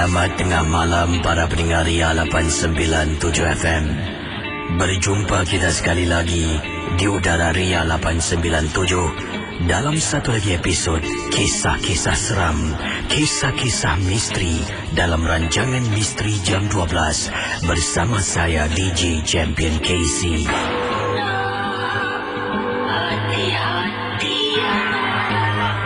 Selamat tengah malam para pendengar Ria 897 FM. Berjumpa kita sekali lagi di udara Ria 897 dalam satu lagi episod Kisah-Kisah Seram, Kisah-Kisah Misteri dalam rancangan Misteri Jam 12 bersama saya DJ Champion KC.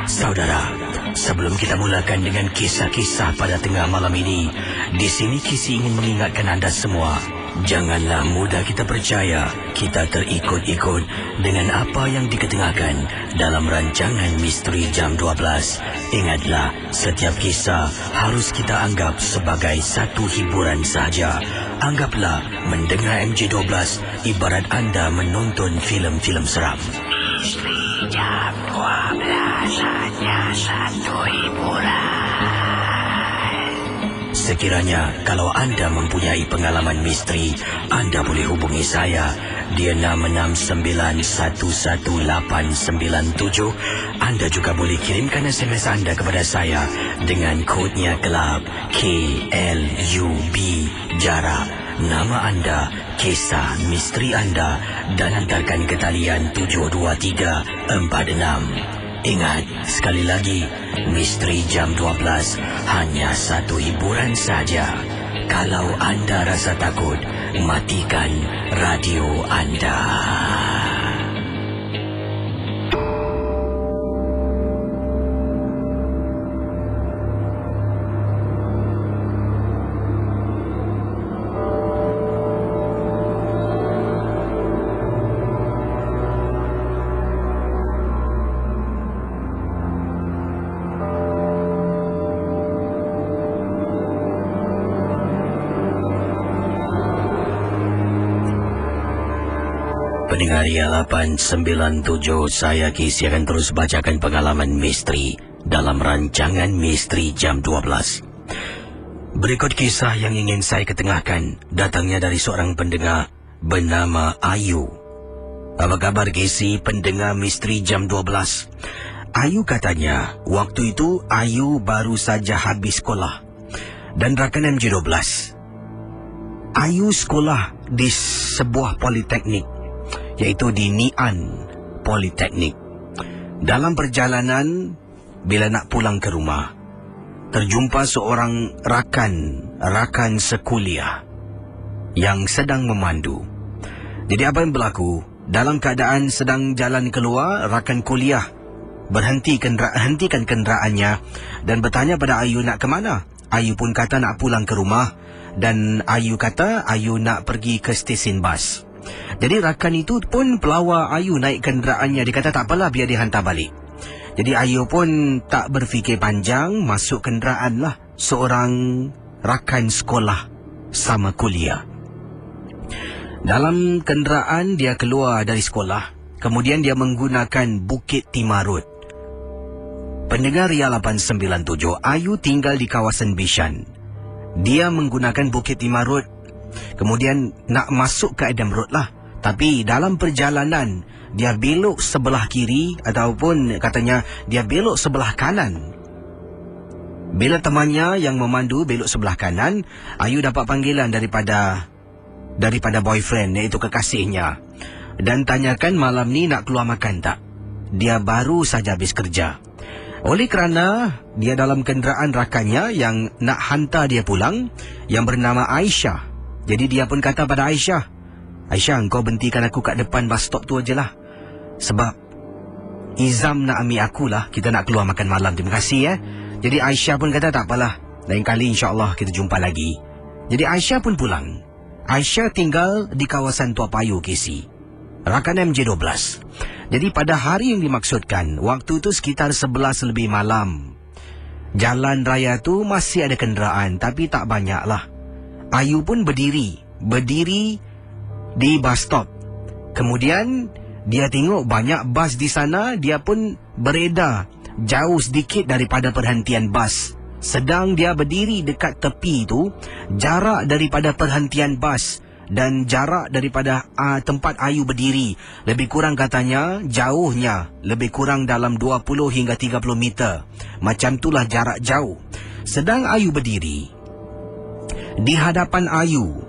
Saudara, sebelum kita mulakan dengan kisah-kisah pada tengah malam ini, di sini Kisi ingin mengingatkan anda semua, janganlah mudah kita percaya kita terikut-ikut dengan apa yang diketengahkan dalam rancangan Misteri Jam 12. Ingatlah, setiap kisah harus kita anggap sebagai satu hiburan sahaja. Anggaplah mendengar MJ12 ibarat anda menonton filem-filem seram. Misteri Jam 12 hanya satu hiburan. Sekiranya kalau anda mempunyai pengalaman misteri, anda boleh hubungi saya di 669111897. Anda juga boleh kirimkan SMS anda kepada saya dengan kodnya kelab KLUB, jarak nama anda, kisah misteri anda, dan hantarkan ke talian 72346. Ingat, sekali lagi, Misteri Jam 12 hanya satu hiburan saja. Kalau anda rasa takut, matikan radio anda. Pendengar Ria 897, saya Kisi akan terus bacakan pengalaman misteri dalam rancangan Misteri Jam 12. Berikut kisah yang ingin saya ketengahkan, datangnya dari seorang pendengar bernama Ayu. Apa kabar Kisi, pendengar Misteri Jam 12? Ayu katanya, waktu itu Ayu baru saja habis sekolah dan rakan MJ12. Ayu sekolah di sebuah politeknik, yaitu di Nian Politeknik. Dalam perjalanan, bila nak pulang ke rumah, terjumpa seorang rakan sekuliah yang sedang memandu. Jadi apa yang berlaku? Dalam keadaan sedang jalan keluar, rakan kuliah hentikan kenderaannya dan bertanya pada Ayu nak ke mana. Ayu pun kata nak pulang ke rumah, dan Ayu kata Ayu nak pergi ke stesen bas. Jadi rakan itu pun pelawar Ayu naik kenderaannya. Dia kata tak apalah, biar dia hantar balik. Jadi Ayu pun tak berfikir panjang, masuk kenderaan lah seorang rakan sekolah sama kuliah. Dalam kenderaan dia keluar dari sekolah, kemudian dia menggunakan Bukit Timarut. Pendengar Ria 897, Ayu tinggal di kawasan Bishan. Dia menggunakan Bukit Timarut, kemudian nak masuk ke Adam Road lah. Tapi dalam perjalanan, dia belok sebelah kiri, ataupun katanya dia belok sebelah kanan. Bila temannya yang memandu belok sebelah kanan, Ayu dapat panggilan daripada boyfriend, iaitu kekasihnya, dan tanyakan malam ni nak keluar makan tak. Dia baru saja habis kerja. Oleh kerana dia dalam kenderaan rakannya yang nak hantar dia pulang, yang bernama Aisyah. Jadi dia pun kata pada Aisyah, Aisyah, kau bentikan aku kat depan bus stop tu aje lah. Sebab Izam nak ambil aku lah, kita nak keluar makan malam, terima kasih . Jadi Aisyah pun kata tak apalah, lain kali insyaAllah kita jumpa lagi. Jadi Aisyah pun pulang. Aisyah tinggal di kawasan Tua Payoh, KC, rakan MJ12. Jadi pada hari yang dimaksudkan, waktu itu sekitar 11 lebih malam. Jalan raya tu masih ada kenderaan, tapi tak banyak lah. Ayu pun berdiri di bus stop. Kemudian dia tengok banyak bas di sana, dia pun beredar jauh sedikit daripada perhentian bas. Sedang dia berdiri dekat tepi tu, jarak daripada perhentian bas dan jarak daripada tempat Ayu berdiri, lebih kurang katanya jauhnya lebih kurang dalam 20 hingga 30 meter. Macam itulah jarak jauh. Sedang Ayu berdiri, Di hadapan Ayu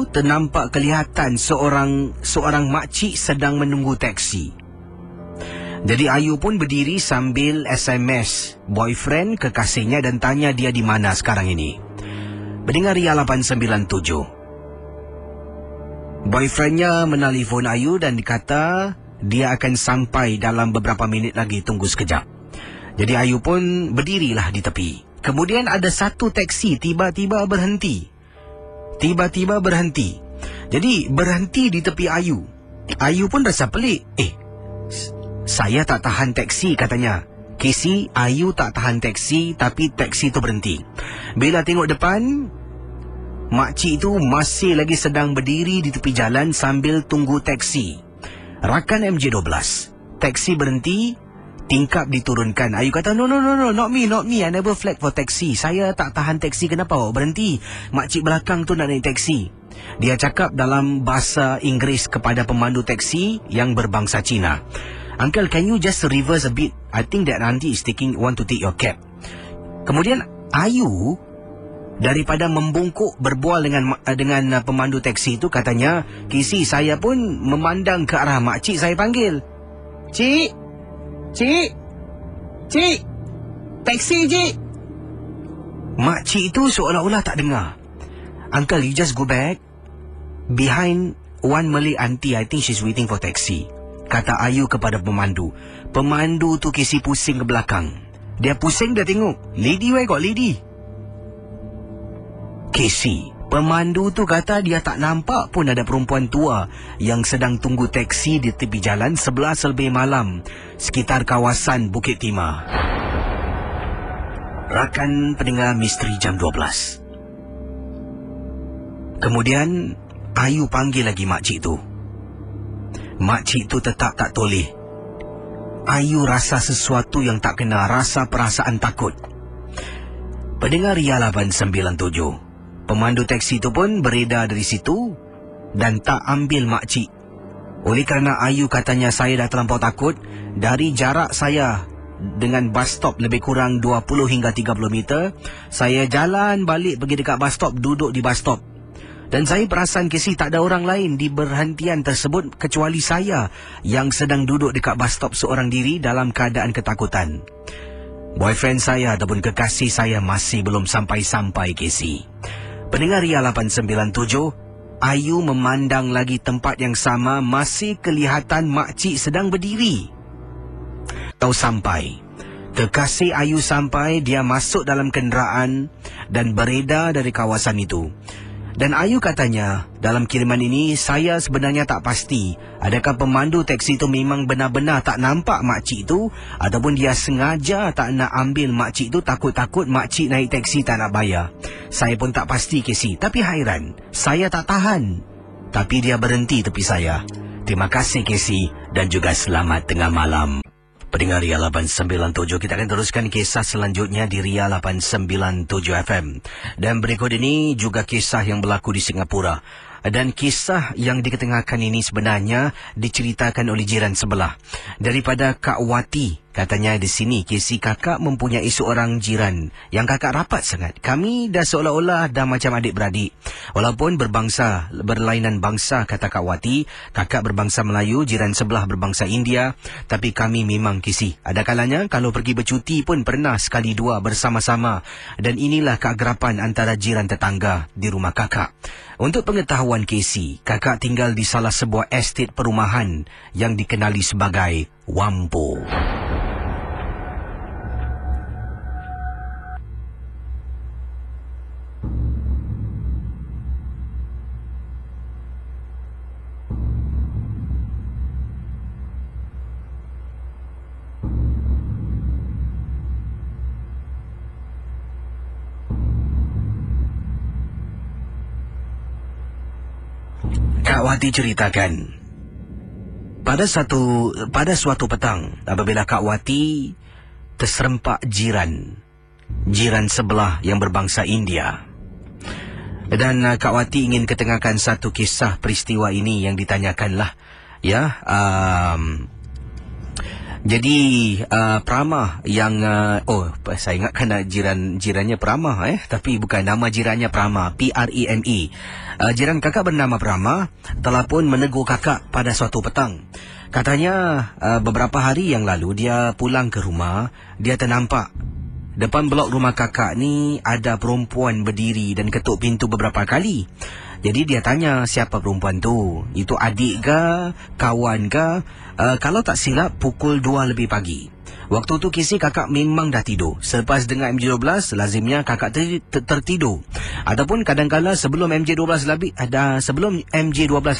ternampak kelihatan seorang makcik sedang menunggu teksi. Jadi Ayu pun berdiri sambil SMS boyfriend kekasihnya dan tanya dia di mana sekarang ini. Pendengar Ria 897. Boyfriendnya menelpon Ayu dan dikata dia akan sampai dalam beberapa minit lagi, tunggu sekejap. Jadi Ayu pun berdirilah di tepi. Kemudian ada satu teksi tiba-tiba berhenti. Jadi berhenti di tepi Ayu. Ayu pun rasa pelik. Saya tak tahan teksi, katanya. Casey, Ayu tak tahan teksi, tapi teksi tu berhenti. Bila tengok depan, makcik itu masih lagi sedang berdiri di tepi jalan sambil tunggu teksi. Rakan MJ12. Teksi berhenti, tingkap diturunkan. Ayu kata, no, not me. I never flag for taxi. Saya tak tahan teksi, kenapa awak berhenti? Makcik belakang tu nak naik teksi. Dia cakap dalam bahasa Inggeris kepada pemandu teksi yang berbangsa Cina. Uncle, can you just reverse a bit? I think that auntie is want to take your cab. Kemudian Ayu, daripada membungkuk berbual dengan pemandu teksi itu, katanya, Casey, saya pun memandang ke arah makcik, saya panggil. Cik, teksi cik. Makcik itu seolah-olah tak dengar. Uncle, you just go back. Behind one Malay auntie, I think she's waiting for taxi, kata Ayu kepada pemandu. Pemandu tu Casey pusing ke belakang. Dia pusing, dia tengok. Lady, where got lady? Casey, pemandu tu kata dia tak nampak pun ada perempuan tua yang sedang tunggu teksi di tepi jalan 11 lebih malam sekitar kawasan Bukit Timah. Rakan pendengar misteri jam 12. Kemudian Ayu panggil lagi makcik tu. Makcik tu tetap tak toleh. Ayu rasa sesuatu yang tak kena, rasa perasaan takut. Pendengar Ria 897. Pemandu teksi tu pun beredar dari situ dan tak ambil makcik. Oleh kerana Ayu katanya, saya dah terlampau takut. Dari jarak saya dengan bus stop lebih kurang 20 hingga 30 meter, saya jalan balik pergi dekat bus stop, duduk di bus stop. Dan saya perasan Casey tak ada orang lain di berhentian tersebut kecuali saya yang sedang duduk dekat bus stop seorang diri dalam keadaan ketakutan. Boyfriend saya ataupun kekasih saya masih belum sampai-sampai, Casey. Pendengar Ria 897, Ayu memandang lagi tempat yang sama, masih kelihatan makcik sedang berdiri. Tahu sampai. Kekasih Ayu sampai, dia masuk dalam kenderaan dan beredar dari kawasan itu. Dan Ayu katanya, dalam kiriman ini saya sebenarnya tak pasti adakah pemandu teksi itu memang benar-benar tak nampak makcik itu ataupun dia sengaja tak nak ambil makcik itu, takut-takut makcik naik teksi tak nak bayar. Saya pun tak pasti, Casey. Tapi hairan, saya tak tahan. Tapi dia berhenti tepi saya. Terima kasih, Casey, dan juga selamat tengah malam. Pendengar Ria 897, kita akan teruskan kisah selanjutnya di Ria 897 FM. Dan berikut ini juga kisah yang berlaku di Singapura. Dan kisah yang diketengahkan ini sebenarnya diceritakan oleh jiran sebelah. Daripada Kak Wati. Katanya di sini, Casey, kakak mempunyai seorang jiran yang kakak rapat sangat. Kami dah seolah-olah dah macam adik-beradik. Walaupun berlainan bangsa, kata Kak Wati. Kakak berbangsa Melayu, jiran sebelah berbangsa India. Tapi kami memang, Casey, ada kalanya kalau pergi bercuti pun pernah sekali dua bersama-sama. Dan inilah keagrapan antara jiran tetangga di rumah kakak. Untuk pengetahuan Casey, kakak tinggal di salah sebuah estet perumahan yang dikenali sebagai Wampo. Kak Wati ceritakan, pada suatu petang apabila Kak Wati terserempak jiran sebelah yang berbangsa India. Dan Kak Wati ingin ketengahkan satu kisah peristiwa ini yang ditanyakanlah. Ya, Jadi Pramah yang saya ingatkan jirannya Pramah tapi bukan, nama jirannya Pramah, Preme. Jiran kakak bernama Pramah telah pun menegur kakak pada suatu petang. Katanya beberapa hari yang lalu dia pulang ke rumah, dia ternampak depan blok rumah kakak ni ada perempuan berdiri dan ketuk pintu beberapa kali. Jadi dia tanya siapa perempuan tu. Itu adik ke, kawan ke? Kalau tak silap pukul 2 lebih pagi. Waktu tu kisi kakak memang dah tidur. Selepas dengar MJ12, lazimnya kakak tertidur. Ataupun kadang-kadang sebelum MJ12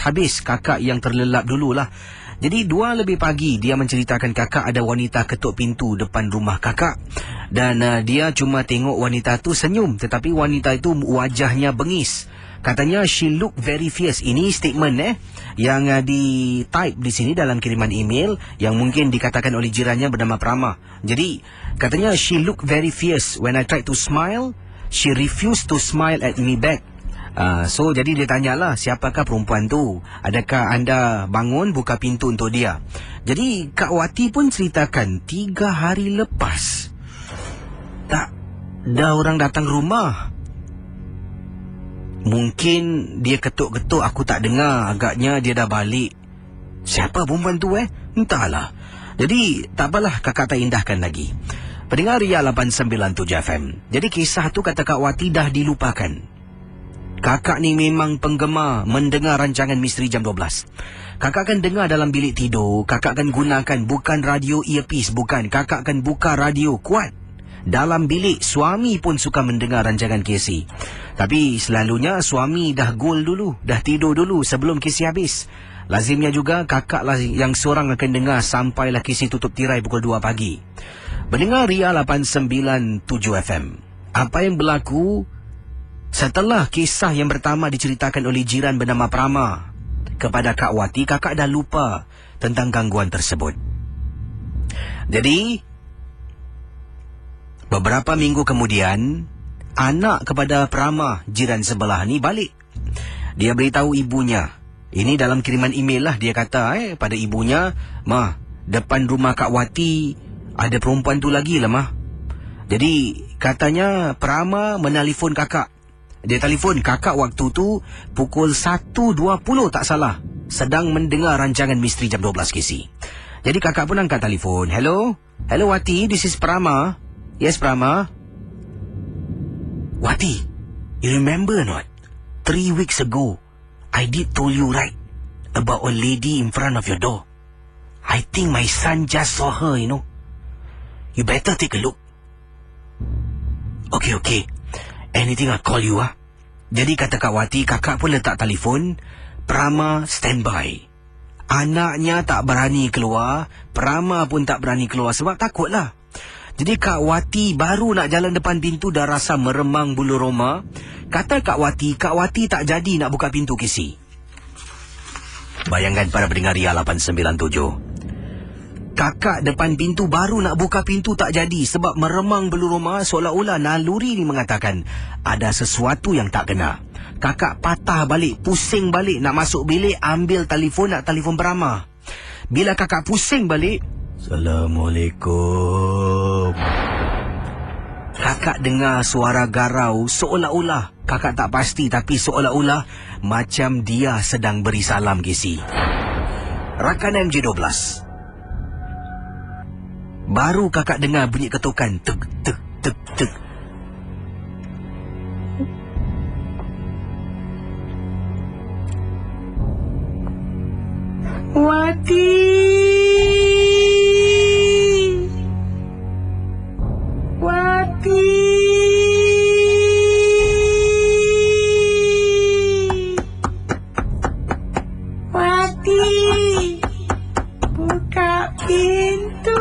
habis, kakak yang terlelap dululah. Jadi 2 lebih pagi dia menceritakan kakak ada wanita ketuk pintu depan rumah kakak. Dan dia cuma tengok wanita tu senyum, tetapi wanita itu wajahnya bengis. Katanya she look very fierce. Ini statement yang di-type di sini dalam kiriman email yang mungkin dikatakan oleh jirannya bernama Pramah. Jadi katanya she look very fierce. When I tried to smile, she refused to smile at me back. So jadi dia tanyalah, siapakah perempuan tu? Adakah anda bangun buka pintu untuk dia? Jadi Kak Wati pun ceritakan 3 hari lepas tak ada orang datang rumah. Mungkin dia ketuk-ketuk aku tak dengar. Agaknya dia dah balik. Siapa perempuan tu Entahlah. Jadi tak apalah, kakak tak indahkan lagi. Pendengar Ria 897 FM. Jadi kisah tu kata Kak Wati dah dilupakan. Kakak ni memang penggemar mendengar rancangan Misteri Jam 12. Kakak akan dengar dalam bilik tidur. Kakak akan gunakan bukan radio earpiece, bukan. Kakak akan buka radio kuat. Dalam bilik, suami pun suka mendengar rancangan KC. Tapi selalunya suami dah gol dulu, dah tidur dulu sebelum KC habis. Lazimnya juga kakaklah yang seorang akan dengar sampailah KC tutup tirai pukul 2 pagi. Mendengar Ria 897 FM. Apa yang berlaku setelah kisah yang pertama diceritakan oleh jiran bernama Pramah kepada Kak Wati, kakak dah lupa tentang gangguan tersebut. Jadi beberapa minggu kemudian, anak kepada Pramah, jiran sebelah ni, balik. Dia beritahu ibunya. Ini dalam kiriman email lah. Dia kata pada ibunya, "Mah, depan rumah Kak Wati ada perempuan tu lagi lah, Mah." Jadi katanya Pramah menelefon kakak. Dia telefon kakak waktu tu pukul 1.20 tak salah, sedang mendengar rancangan Misteri Jam 12 KC. Jadi kakak pun angkat telefon. "Hello? Hello Wati, this is Pramah." "Yes, Pramah." "Wati, you remember not? 3 weeks ago, I did told you right about a lady in front of your door. I think my son just saw her, you know. You better take a look." Okay. Anything I'll call you, Jadi kata Kak Wati, kakak pun letak telefon. Pramah standby. Anaknya tak berani keluar, Pramah pun tak berani keluar sebab takutlah. Jadi Kak Wati baru nak jalan depan pintu dah rasa meremang bulu roma. Kata Kak Wati tak jadi nak buka pintu KC. Bayangkan para pendengar Ria 897. Kakak depan pintu baru nak buka pintu tak jadi sebab meremang bulu roma, seolah-olah naluri ni mengatakan ada sesuatu yang tak kena. Kakak patah balik, pusing balik nak masuk bilik, ambil telefon nak telefon Pramah. Bila kakak pusing balik, "Assalamualaikum." Kakak dengar suara garau, seolah-olah kakak tak pasti, tapi seolah-olah macam dia sedang beri salam KC. Rakan MJ12. Baru kakak dengar bunyi ketukan. Tek, tek, tek, tek. "Wati! Buka pintu!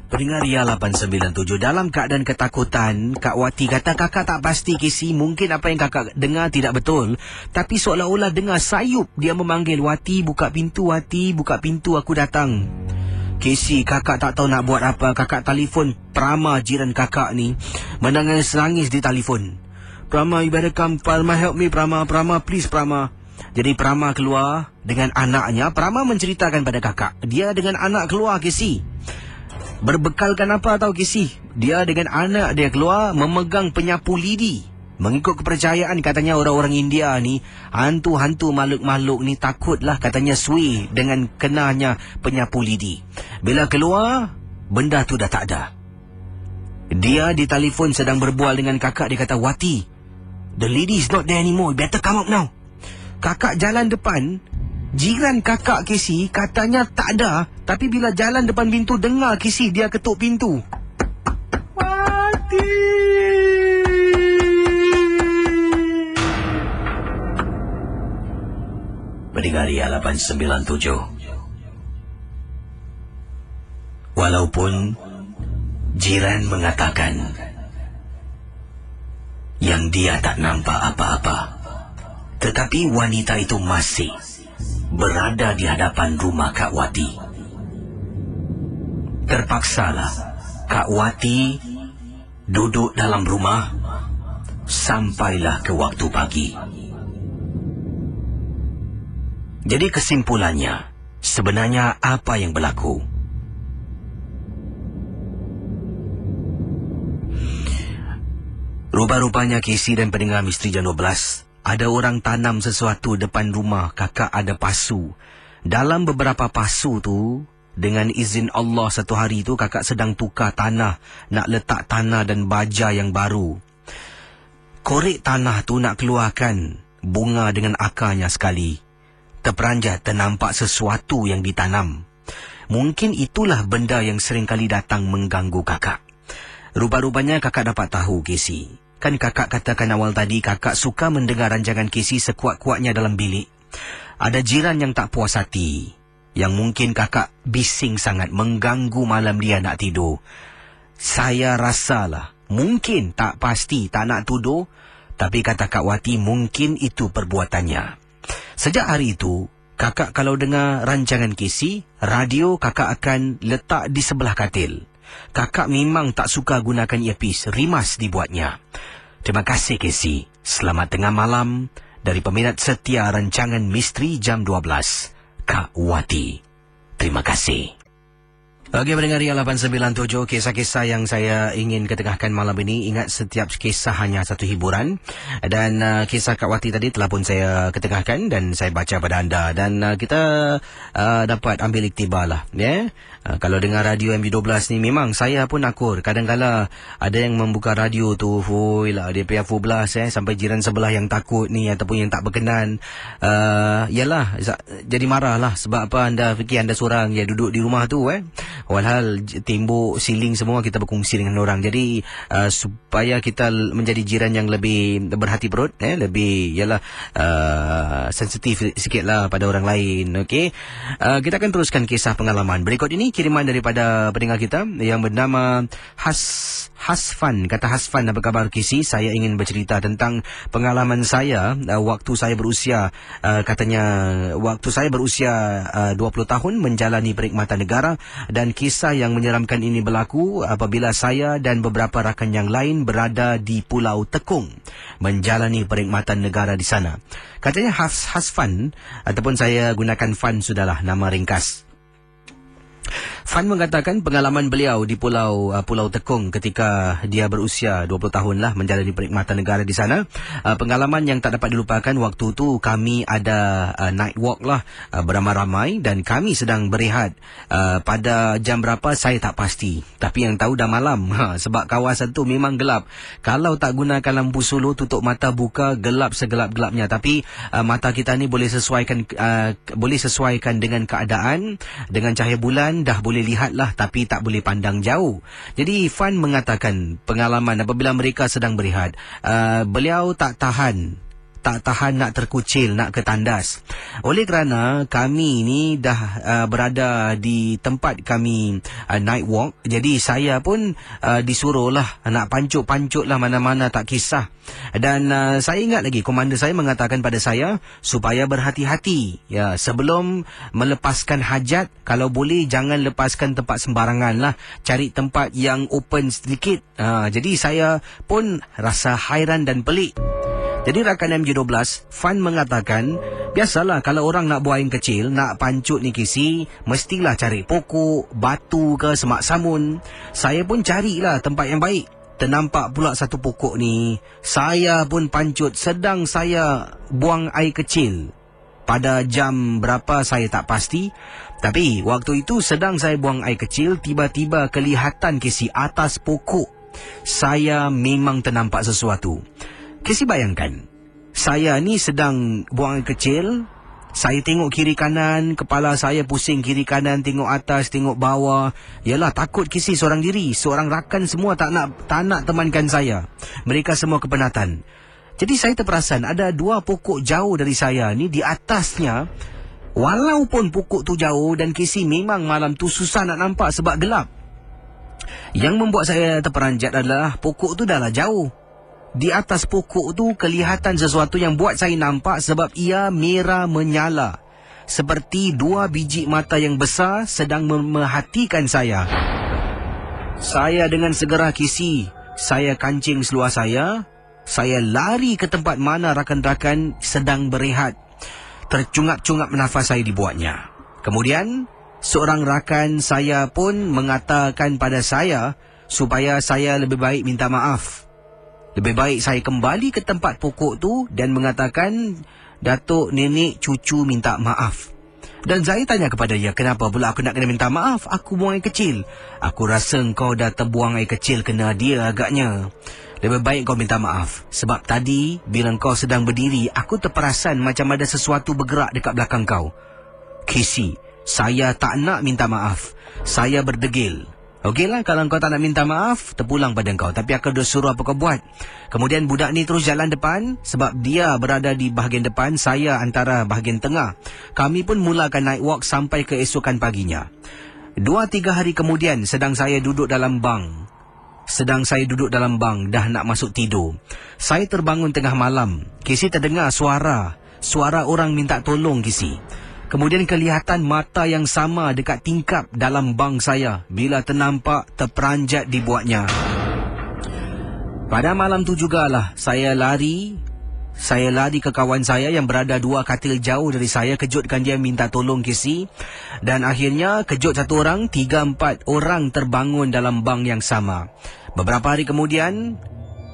Pendengar Ria 897, dalam keadaan ketakutan, Kak Wati kata kakak tak pasti KC, mungkin apa yang kakak dengar tidak betul, tapi seolah-olah dengar sayup dia memanggil, "Wati, buka pintu, Wati, buka pintu, aku datang." Casey, kakak tak tahu nak buat apa. Kakak telefon Prama, jiran kakak ni, menangis-nangis di telefon. Prama, you better come. Prama, help me, Prama. Prama, please, Prama. Jadi Prama keluar dengan anaknya. Prama menceritakan pada kakak, dia dengan anak keluar, Casey. Berbekalkan apa tahu, Casey? Dia dengan anak dia keluar memegang penyapu lidi. Mengikut kepercayaan, katanya orang-orang India ni, hantu-hantu makhluk-makhluk ni takutlah, katanya sway dengan kenanya penyapu lidi. Bila keluar, benda tu dah tak ada. Dia di telefon sedang berbual dengan kakak. Dia kata, Wati, the lady is not there anymore. Better come up now. Kakak jalan depan, jiran kakak Casey katanya tak ada. Tapi bila jalan depan pintu, dengar Casey dia ketuk pintu. Wati! Pendengar Ria 897. Walaupun jiran mengatakan yang dia tak nampak apa-apa, tetapi wanita itu masih berada di hadapan rumah Kak Wati. Terpaksalah Kak Wati duduk dalam rumah sampailah ke waktu pagi. Jadi kesimpulannya, sebenarnya apa yang berlaku? Rupa-rupanya Casey dan pendengar Misteri Jam 12, ada orang tanam sesuatu depan rumah kakak ada pasu. Dalam beberapa pasu tu, dengan izin Allah, satu hari tu kakak sedang tukar tanah, nak letak tanah dan baja yang baru. Korek tanah tu nak keluarkan bunga dengan akarnya sekali. Terperanjat, ternampak sesuatu yang ditanam. Mungkin itulah benda yang seringkali datang mengganggu kakak. Rupa-rupanya kakak dapat tahu, Casey. Kan kakak katakan awal tadi, kakak suka mendengar rancangan Casey sekuat-kuatnya dalam bilik. Ada jiran yang tak puas hati, yang mungkin kakak bising sangat, mengganggu malam dia nak tidur. Saya rasalah, mungkin, tak pasti, tak nak tuduh, tapi kata Kak Wati, mungkin itu perbuatannya. Sejak hari itu, kakak kalau dengar rancangan Casey, radio kakak akan letak di sebelah katil. Kakak memang tak suka gunakan earpiece, rimas dibuatnya. Terima kasih, Casey. Selamat tengah malam dari peminat setia rancangan Misteri Jam 12, Kak Wati. Terima kasih. Okey, pendengar Ria 897, kisah-kisah yang saya ingin ketengahkan malam ini. Ingat, setiap kisah hanya satu hiburan. Dan kisah Kak Wati tadi telah pun saya ketengahkan dan saya baca pada anda. Dan kita dapat ambil iktibar lah. Yeah? Kalau dengar radio MB12 ni, memang saya pun akur. Kadang-kadang ada yang membuka radio tu, hui lah, dia punya full blast, sampai jiran sebelah yang takut ni ataupun yang tak berkenan. Yalah, jadi marah lah. Sebab apa anda fikir anda seorang yang duduk di rumah tu, walhal tembok, siling semua kita berkongsi dengan orang. Jadi supaya kita menjadi jiran yang lebih berhati perut, lebih yalah sensitif sikit lah pada orang lain. Okey, kita akan teruskan kisah pengalaman. Berikut ini kiriman daripada pendengar kita yang bernama Hasfan. Kata Hasfan, apa khabar Casey? Saya ingin bercerita tentang pengalaman saya waktu saya berusia, katanya waktu saya berusia 20 tahun menjalani perkhidmatan negara, dan kisah yang menyeramkan ini berlaku apabila saya dan beberapa rakan yang lain berada di Pulau Tekong menjalani perkhidmatan negara di sana. Katanya Hasfan, ataupun saya gunakan Fan sudahlah, nama ringkas. Fan mengatakan pengalaman beliau di Pulau Tekong ketika dia berusia 20 tahun lah menjalani perkhidmatan negara di sana. Pengalaman yang tak dapat dilupakan, waktu tu kami ada night walk lah beramai-ramai dan kami sedang berehat. Pada jam berapa saya tak pasti, tapi yang tahu dah malam, sebab kawasan tu memang gelap. Kalau tak gunakan lampu solo, tutup mata, buka, gelap segelap-gelapnya. Tapi mata kita ni boleh sesuaikan dengan keadaan, dengan cahaya bulan dah boleh lihatlah, tapi tak boleh pandang jauh. Jadi Fan mengatakan pengalaman apabila mereka sedang berehat, beliau tak tahan tak tahan nak terkucil, nak ketandas. Oleh kerana kami ni dah berada di tempat kami night walk, jadi saya pun disuruh lah nak pancut-pancut lah mana-mana tak kisah. Dan saya ingat lagi komander saya mengatakan pada saya supaya berhati-hati ya, sebelum melepaskan hajat, kalau boleh jangan lepaskan tempat sembarangan lah, cari tempat yang open sedikit. Jadi saya pun rasa hairan dan pelik. Jadi rakan MJ12 Fan mengatakan, biasalah kalau orang nak buang air kecil, nak pancut ni Kisi, mestilah cari pokok, batu ke semak samun. Saya pun carilah tempat yang baik. Ternampak pula satu pokok ni, saya pun pancut sedang saya buang air kecil. Pada jam berapa saya tak pasti, tapi waktu itu sedang saya buang air kecil, tiba-tiba kelihatan Kisi atas pokok. Saya memang ternampak sesuatu. Kisi bayangkan, saya ni sedang buang air kecil, saya tengok kiri kanan, kepala saya pusing kiri kanan, tengok atas, tengok bawah. Yalah, takut Kisi seorang diri. Seorang rakan semua tak nak temankan saya. Mereka semua kepenatan. Jadi saya terperasan ada dua pokok jauh dari saya ni, di atasnya, walaupun pokok tu jauh dan Kisi memang malam tu susah nak nampak sebab gelap. Yang membuat saya terperanjat adalah pokok tu dah lah jauh. Di atas pokok tu kelihatan sesuatu yang buat saya nampak sebab ia merah menyala. Seperti dua biji mata yang besar sedang memerhatikan saya. Saya dengan segera Kisi, saya kancing seluar saya. Saya lari ke tempat mana rakan-rakan sedang berehat. Tercungap-cungap nafas saya dibuatnya. Kemudian, seorang rakan saya pun mengatakan pada saya supaya saya lebih baik minta maaf. Lebih baik saya kembali ke tempat pokok tu dan mengatakan, Datuk, nenek, cucu minta maaf. Dan saya tanya kepada dia, kenapa pula aku nak kena minta maaf? Aku buang air kecil. Aku rasa kau dah terbuang air kecil kena dia agaknya. Lebih baik kau minta maaf. Sebab tadi, bila kau sedang berdiri, aku terperasan macam ada sesuatu bergerak dekat belakang kau. Kisi, saya tak nak minta maaf. Saya berdegil. Okeylah, kalau kau tak nak minta maaf, terpulang pada kau. Tapi aku dah suruh apa kau buat. Kemudian budak ni terus jalan depan. Sebab dia berada di bahagian depan, saya antara bahagian tengah. Kami pun mulakan night walk sampai keesokan paginya. 2-3 hari kemudian, sedang saya duduk dalam bang, dah nak masuk tidur. Saya terbangun tengah malam. Kisi terdengar suara orang minta tolong Kisi. Kemudian kelihatan mata yang sama dekat tingkap dalam bang saya. Bila ternampak, terperanjat dibuatnya. Pada malam tu jugalah saya lari ke kawan saya yang berada 2 katil jauh dari saya. Kejutkan dia minta tolong Kisi. Dan akhirnya kejut satu orang, 3-4 orang terbangun dalam bang yang sama. Beberapa hari kemudian,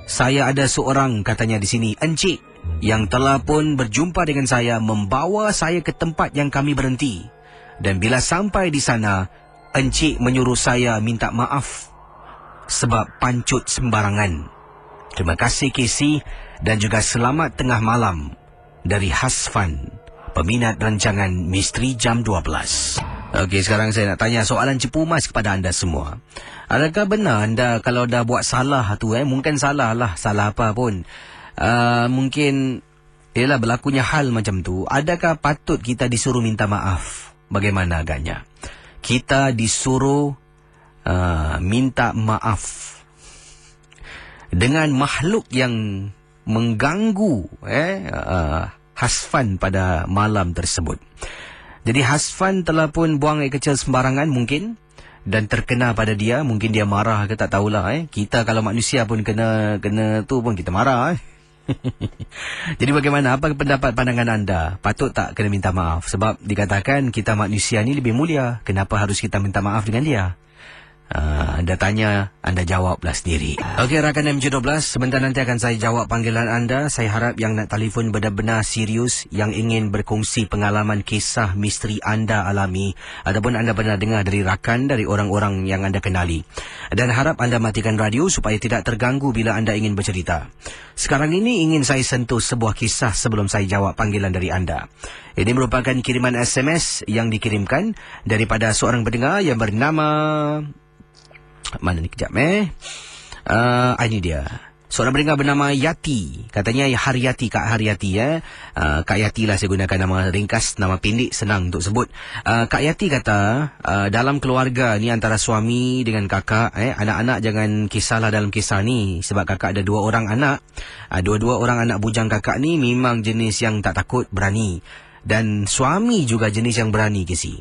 saya ada seorang, katanya di sini, encik, yang telah pun berjumpa dengan saya, membawa saya ke tempat yang kami berhenti. Dan bila sampai di sana, encik menyuruh saya minta maaf sebab pancut sembarangan. Terima kasih Kisi dan juga selamat tengah malam dari Hasfan, peminat rancangan Misteri Jam 12. Okey, sekarang saya nak tanya soalan cepu mas kepada anda semua. Adakah benar anda kalau dah buat salah tu, mungkin salah apa pun, mungkin ialah berlakunya hal macam tu, adakah patut kita disuruh minta maaf? Bagaimana agaknya? Kita disuruh minta maaf dengan makhluk yang mengganggu Hasfan pada malam tersebut. Jadi Hasfan telah pun buang air kecil sembarangan mungkin, dan terkena pada dia. Mungkin dia marah ke tak tahulah. Kita kalau manusia pun kena tu pun kita marah. Jadi bagaimana? Apa pendapat pandangan anda? Patut tak kena minta maaf? Sebab dikatakan kita manusia ni lebih mulia. Kenapa harus kita minta maaf dengan dia? Anda tanya, anda jawablah sendiri. Okey rakan MJ12, sebentar nanti akan saya jawab panggilan anda. Saya harap yang nak telefon benar-benar serius, yang ingin berkongsi pengalaman kisah misteri anda alami ataupun anda pernah dengar dari rakan, dari orang-orang yang anda kenali. Dan harap anda matikan radio supaya tidak terganggu bila anda ingin bercerita. Sekarang ini ingin saya sentuh sebuah kisah sebelum saya jawab panggilan dari anda. Ini merupakan kiriman SMS yang dikirimkan daripada seorang pendengar yang bernama... Mana ni kejap ini dia. Seorang pendengar bernama Yati. Katanya Haryati, Kak Haryati ya. Kak Yati lah saya gunakan nama ringkas, nama pendek senang untuk sebut. Kak Yati kata, dalam keluarga ni antara suami dengan kakak, anak-anak jangan kisahlah dalam kisah ni. Sebab kakak ada 2 orang anak. Dua-dua orang anak bujang kakak ni memang jenis yang tak takut, berani. Dan suami juga jenis yang berani, Kesi.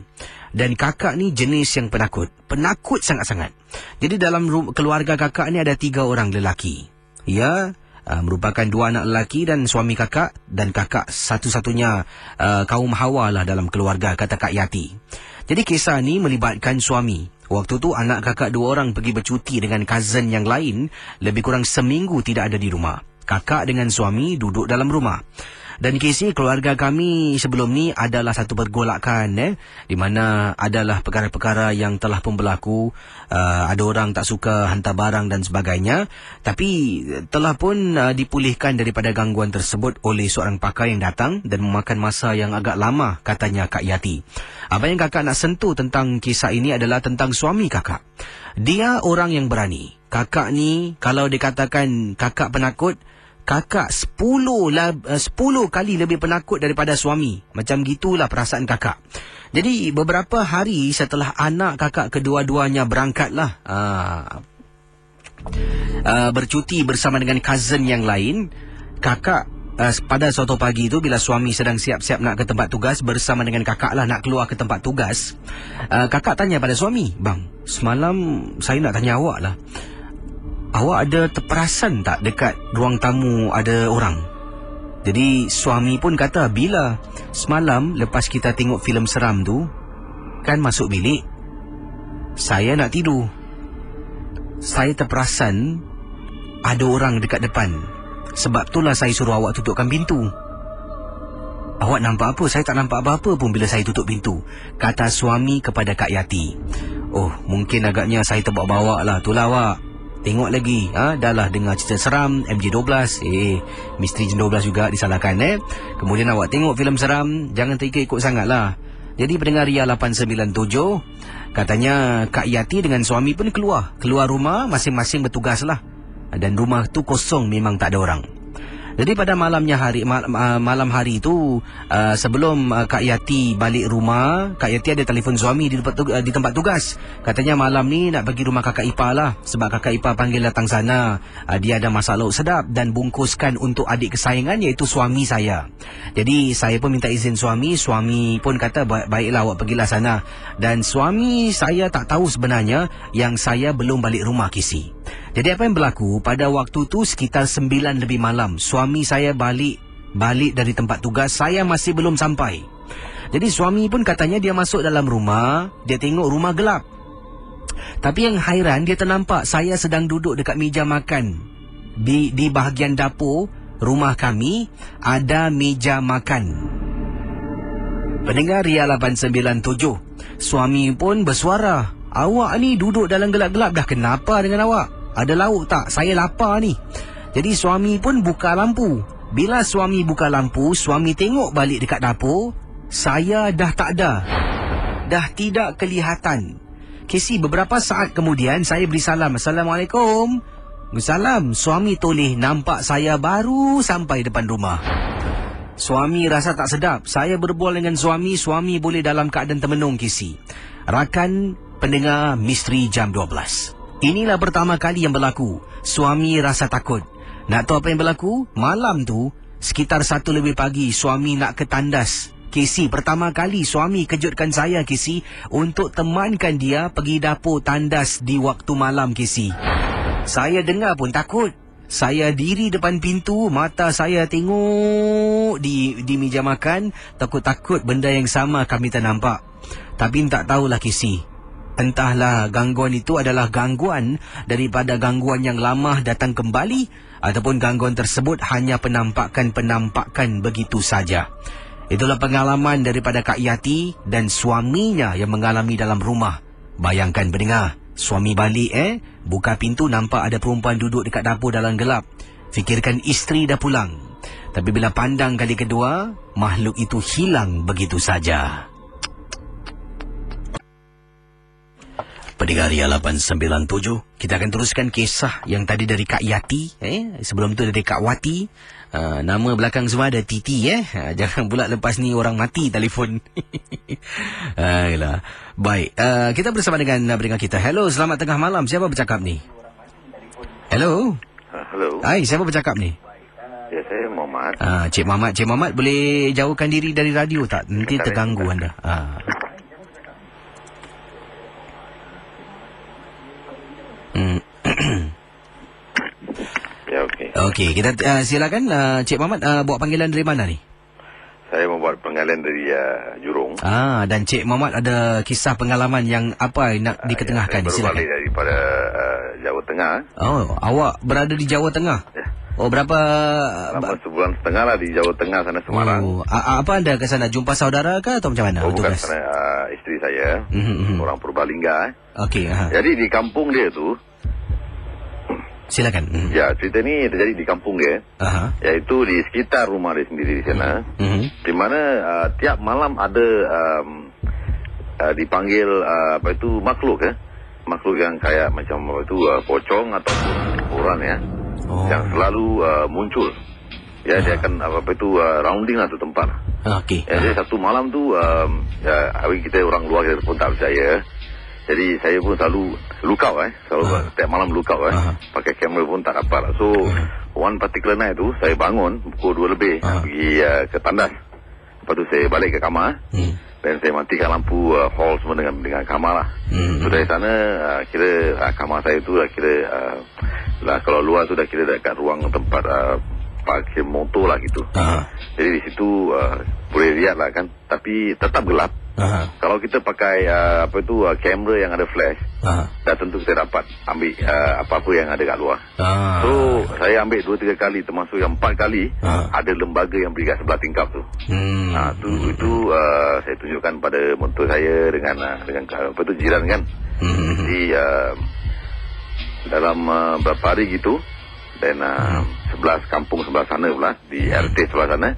Dan kakak ni jenis yang penakut. Penakut sangat-sangat. Jadi dalam keluarga kakak ni ada 3 orang lelaki. Ya, merupakan 2 anak lelaki dan suami kakak. Dan kakak satu-satunya kaum Hawa lah dalam keluarga, kata Kak Yati. Jadi kisah ni melibatkan suami. Waktu tu anak kakak 2 orang pergi bercuti dengan cousin yang lain. Lebih kurang seminggu tidak ada di rumah. Kakak dengan suami duduk dalam rumah. Dan Casey, keluarga kami sebelum ni adalah satu pergolakan di mana adalah perkara-perkara yang telah pun berlaku. Ada orang tak suka hantar barang dan sebagainya. Tapi telah pun dipulihkan daripada gangguan tersebut oleh seorang pakar yang datang dan memakan masa yang agak lama, katanya Kak Yati. Apa yang kakak nak sentuh tentang kisah ini adalah tentang suami kakak. Dia orang yang berani. Kakak ni kalau dikatakan kakak penakut, kakak 10 kali lebih penakut daripada suami. Macam gitulah perasaan kakak. Jadi beberapa hari setelah anak kakak kedua-duanya berangkatlah bercuti bersama dengan cousin yang lain, kakak pada suatu pagi itu bila suami sedang siap-siap nak ke tempat tugas bersama dengan kakak lah nak keluar ke tempat tugas, kakak tanya pada suami, "Bang, semalam saya nak tanya awak lah. Awak ada terperasan tak dekat ruang tamu ada orang?" Jadi suami pun kata, "Bila semalam lepas kita tengok filem seram tu, kan masuk bilik, saya nak tidur. Saya terperasan ada orang dekat depan. Sebab itulah saya suruh awak tutupkan pintu." "Awak nampak apa?" "Saya tak nampak apa-apa pun bila saya tutup pintu," kata suami kepada Kak Yati. "Oh, mungkin agaknya saya terbawa-bawa lah. Itulah awak. Tengok lagi, dah lah dengar cerita seram MJ12, Misteri Jin 12 juga disalahkan Kemudian awak tengok filem seram, jangan terikut-ikut sangat lah." Jadi pendengar Ria 897, katanya Kak Yati dengan suami pun keluar rumah, masing-masing bertugas lah. Dan rumah tu kosong, memang tak ada orang. Jadi pada malam hari itu, sebelum Kak Yati balik rumah, Kak Yati ada telefon suami di tempat tugas. Katanya malam ni nak pergi rumah kakak ipar lah. Sebab kakak ipar panggil datang sana. Dia ada masak lauk sedap dan bungkuskan untuk adik kesayangan, iaitu suami saya. Jadi saya pun minta izin suami. Suami pun kata, "Baiklah, awak pergilah sana." Dan suami saya tak tahu sebenarnya yang saya belum balik rumah, Kisi. Jadi apa yang berlaku pada waktu tu sekitar 9 lebih malam, suami saya balik dari tempat tugas, saya masih belum sampai. Jadi suami pun katanya dia masuk dalam rumah, dia tengok rumah gelap. Tapi yang hairan, dia ternampak saya sedang duduk dekat meja makan. Di bahagian dapur rumah kami ada meja makan. Pendengar Ria 897, suami pun bersuara, "Awak ni duduk dalam gelap-gelap dah, kenapa dengan awak? Ada lauk tak? Saya lapar ni." Jadi suami pun buka lampu. Bila suami buka lampu, suami tengok balik dekat dapur, saya dah tak ada. Dah tidak kelihatan. Kesi, beberapa saat kemudian saya beri salam, "Assalamualaikum." "Salam." Suami toleh, nampak saya baru sampai depan rumah. Suami rasa tak sedap. Saya berbual dengan suami boleh dalam keadaan termenung, Kesi. Rakan pendengar Misteri Jam 12. Inilah pertama kali yang berlaku. Suami rasa takut. Nak tahu apa yang berlaku? Malam tu, sekitar 1 lebih pagi, suami nak ke tandas. Casey, pertama kali suami kejutkan saya, Casey, untuk temankan dia pergi dapur tandas di waktu malam, Casey. Saya dengar pun takut. Saya diri depan pintu, mata saya tengok di meja makan. Takut-takut benda yang sama kami tak nampak. Tapi tak tahulah, Casey. Entahlah gangguan itu adalah gangguan daripada gangguan yang lama datang kembali, ataupun gangguan tersebut hanya penampakan begitu saja. Itulah pengalaman daripada Kak Yati dan suaminya yang mengalami dalam rumah. Bayangkan pendengar, suami balik buka pintu, nampak ada perempuan duduk dekat dapur dalam gelap. Fikirkan isteri dah pulang. Tapi bila pandang kali kedua, makhluk itu hilang begitu saja. Pendengar Ria 897, kita akan teruskan kisah yang tadi dari Kak Yati. Sebelum tu dari Kak Wati. Nama belakang semua ada Titi. Jangan pula lepas ni orang mati telefon. Baik, kita bersama dengan pendengar kita. Hello, selamat tengah malam. Siapa bercakap ni? Hello. Hello. Hai, siapa bercakap ni? Ya, saya Muhammad. Cik Muhammad. Cik Muhammad boleh jauhkan diri dari radio tak? Nanti terganggu anda. Ya, okey. Okey, kita silakan Cik Muhammad buat panggilan dari mana ni? Saya membuat panggilan dari Jurong. Dan Cik Muhammad ada kisah pengalaman yang apa nak diketengahkan? Saya baru Silakan. balik daripada Jawa Tengah. Oh, awak berada di Jawa Tengah? Ya. Oh, berapa? Lama sebulan setengah lah di Jawa Tengah sana, Semarang. Oh, apa anda ke sana? Jumpa saudara ke atau macam mana? Bukan Tugas? sana, isteri saya. Orang Purbalingga. Okey. Jadi di kampung dia tu, Silakan. ya, cerita ni terjadi di kampung dia. Iaitu di sekitar rumah dia sendiri di sana. Di mana tiap malam ada dipanggil makhluk makhluk yang kayak macam pocong ataupun orang yang selalu muncul. Ya, dia akan rounding lah tu tempat. Okey. Jadi satu malam tu kita orang luar kita pun tak percaya. Jadi saya pun selalu look out selalu tiap malam look out pakai kamera pun tak dapat. So one particular night tu saya bangun pukul 2 lebih pergi ke tandas. Lepas tu saya balik ke kamar. Dan saya matikan lampu hall semua dengan kamar lah. So dari sana kira kamar saya tu dah kira kalau luar tu dah kira dekat ruang tempat parkir motor lah gitu. Jadi di situ boleh lihat lah kan. Tapi tetap gelap. Kalau kita pakai kamera yang ada flash, dah tentu kita dapat ambil apa-apa yang ada kat luar. So saya ambil 2-3 kali, termasuk yang 4 kali ada lembaga yang beri kat sebelah tingkap tu. Itu saya tunjukkan pada mentor saya dengan jiran kan. Jadi dalam beberapa hari gitu, dan kampung sebelah sana pula, di RT sebelah sana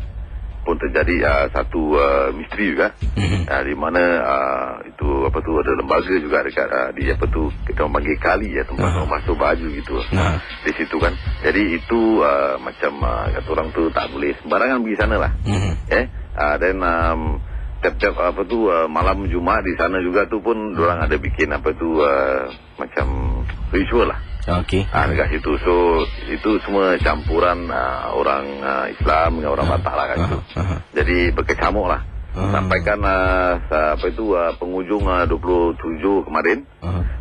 pun terjadi satu misteri juga. Di mana itu ada lembaga juga dekat di kita panggil kali tempat orang basuh baju gitu. Di situ kan. Jadi itu macam kata orang tu tak boleh sembarangan pergi sana lah. Dan tiap-tiap malam Jumaat di sana juga tu pun orang ada bikin macam ritual lah. Okey. Dekat situ. So itu semua campuran orang Islam dengan orang Batak lah kat situ. Jadi berkecamuk lah. Sampaikan penghujung 27 kemarin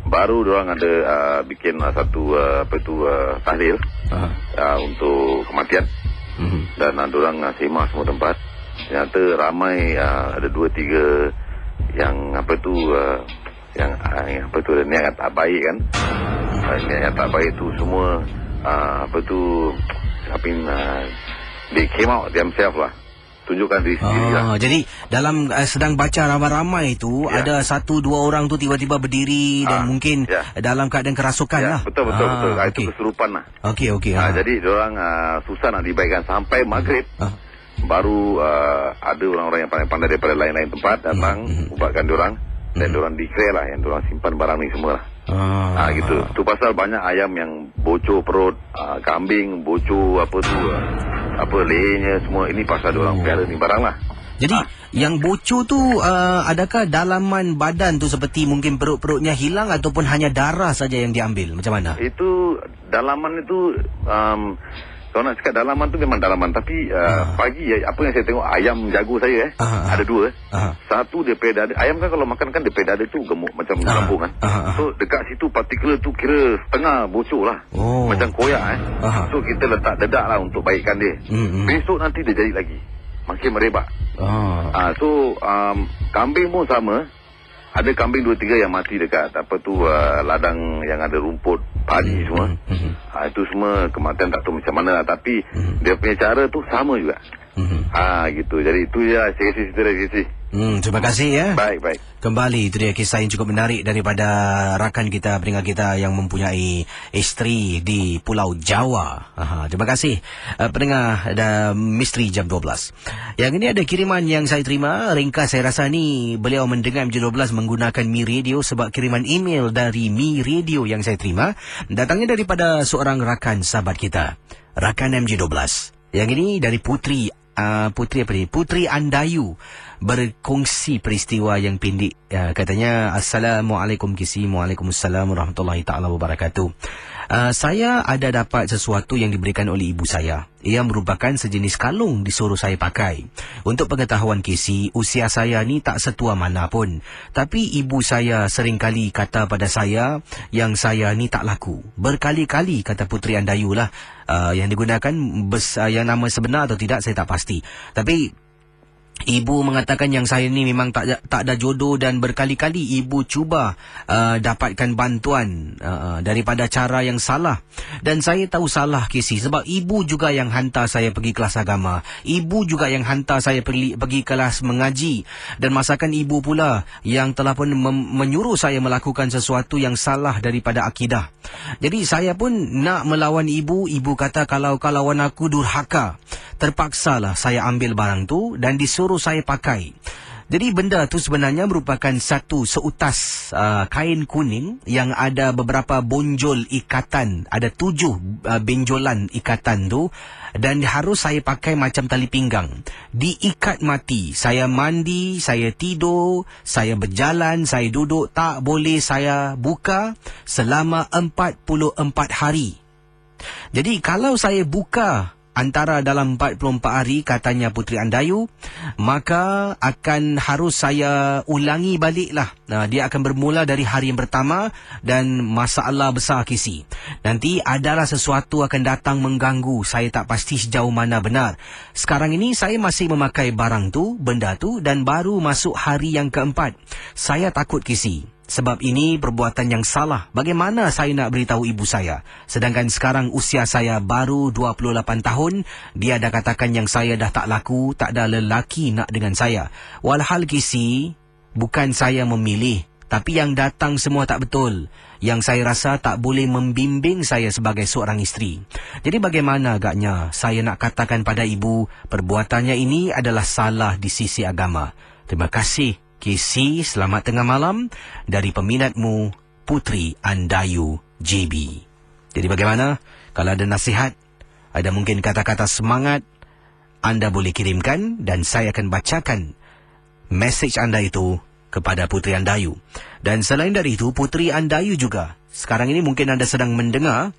baru diorang ada bikin satu tahlil untuk kematian. Dan diorang semak semua tempat. Ternyata ramai ada 2-3 yang niat tak baik kan. Yang tak baik tu semua they came out themselves lah, tunjukkan diri sendiri lah. Jadi dalam sedang baca ramai-ramai tu ada 1-2 orang tu tiba-tiba berdiri dan mungkin dalam keadaan kerasukan lah. Betul. Itu kesurupan lah. Okey. Jadi diorang susah nak dibaikkan sampai maghrib. Baru ada orang-orang yang pandai-pandai daripada lain-lain tempat datang ubatkan diorang. Dan diorang declare lah yang diorang simpan barang ni semua lah. Gitu. Tu pasal banyak ayam yang bocor perut, kambing bocor lehernya semua. Ini pasal diorang pelihara ni barang lah. Jadi yang bocor tu adakah dalaman badan tu seperti mungkin perut-perutnya hilang ataupun hanya darah saja yang diambil? Macam mana? Itu dalaman itu kalau nak cakap dalaman tu memang dalaman. Tapi pagi apa yang saya tengok ayam jago saya ada 2. Satu dia dada. Ayam kan kalau makan kan dia dada tu gemuk macam lambung kan. So dekat situ partikular tu kira setengah bocor lah. Macam koyak So kita letak dedak lah untuk baikkan dia. Besok nanti dia jadi lagi makin merebak. So kambing pun sama. Ada kambing 2-3 yang mati dekat ladang yang ada rumput padi semua. Itu semua kematian tak tahu macam mana lah. Tapi dia punya cara tu sama juga. Gitu. Jadi itu je cerita dari sisi. Terima kasih ya. Baik. Kembali itu dia kisah yang cukup menarik daripada rakan kita, pendengar kita yang mempunyai isteri di Pulau Jawa. Terima kasih pendengar Misteri Jam 12. Yang ini ada kiriman yang saya terima. Ringkas saya rasa ni beliau mendengar MJ12 menggunakan Mi Radio sebab kiriman email dari Mi Radio yang saya terima datangnya daripada seorang rakan sahabat kita, rakan MJ12. Yang ini dari Putri Andayu berkongsi peristiwa yang pendek. Katanya, Assalamualaikum Kisi. Waalaikumsalam warahmatullahi ta'ala wabarakatuh. Saya ada dapat sesuatu yang diberikan oleh ibu saya. Ia merupakan sejenis kalung disuruh saya pakai. Untuk pengetahuan Kisi, usia saya ni tak setua mana pun. Tapi ibu saya seringkali kata pada saya yang saya ni tak laku. Berkali-kali kata Putri Andayu lah. Yang digunakan yang nama sebenar atau tidak saya tak pasti. Tapi ibu mengatakan yang saya ni memang tak ada jodoh dan berkali-kali ibu cuba dapatkan bantuan daripada cara yang salah. Dan saya tahu salah Kisi sebab ibu juga yang hantar saya pergi kelas agama. Ibu juga yang hantar saya pergi kelas mengaji. Dan masakan ibu pula yang telah pun menyuruh saya melakukan sesuatu yang salah daripada akidah. Jadi saya pun nak melawan ibu. Ibu kata kalau lawan aku durhaka. Terpaksalah saya ambil barang tu dan disuruh saya pakai. Jadi benda tu sebenarnya merupakan seutas kain kuning yang ada beberapa bonjol ikatan. Ada 7 benjolan ikatan tu. Dan harus saya pakai macam tali pinggang. Diikat mati. Saya mandi, saya tidur, saya berjalan, saya duduk. Tak boleh saya buka selama 44 hari. Jadi kalau saya buka antara dalam 44 hari, katanya Putri Andayu, maka akan harus saya ulangi baliklah. Dia akan bermula dari hari yang pertama dan masalah besar Kisi. Nanti adalah sesuatu akan datang mengganggu. Saya tak pasti sejauh mana benar. Sekarang ini saya masih memakai barang tu, benda tu dan baru masuk hari yang keempat. Saya takut Kisi. Sebab ini perbuatan yang salah. Bagaimana saya nak beritahu ibu saya? Sedangkan sekarang usia saya baru 28 tahun. Dia dah katakan yang saya dah tak laku, tak ada lelaki nak dengan saya. Walhal Kisi, bukan saya memilih. Tapi yang datang semua tak betul. Yang saya rasa tak boleh membimbing saya sebagai seorang isteri. Jadi bagaimana agaknya saya nak katakan pada ibu, perbuatannya ini adalah salah di sisi agama. Terima kasih. Kisi, selamat tengah malam dari peminatmu Putri Andayu JB. Jadi bagaimana? Kalau ada nasihat, ada mungkin kata-kata semangat, anda boleh kirimkan dan saya akan bacakan mesej anda itu kepada Putri Andayu. Dan selain dari itu, Putri Andayu juga, sekarang ini mungkin anda sedang mendengar,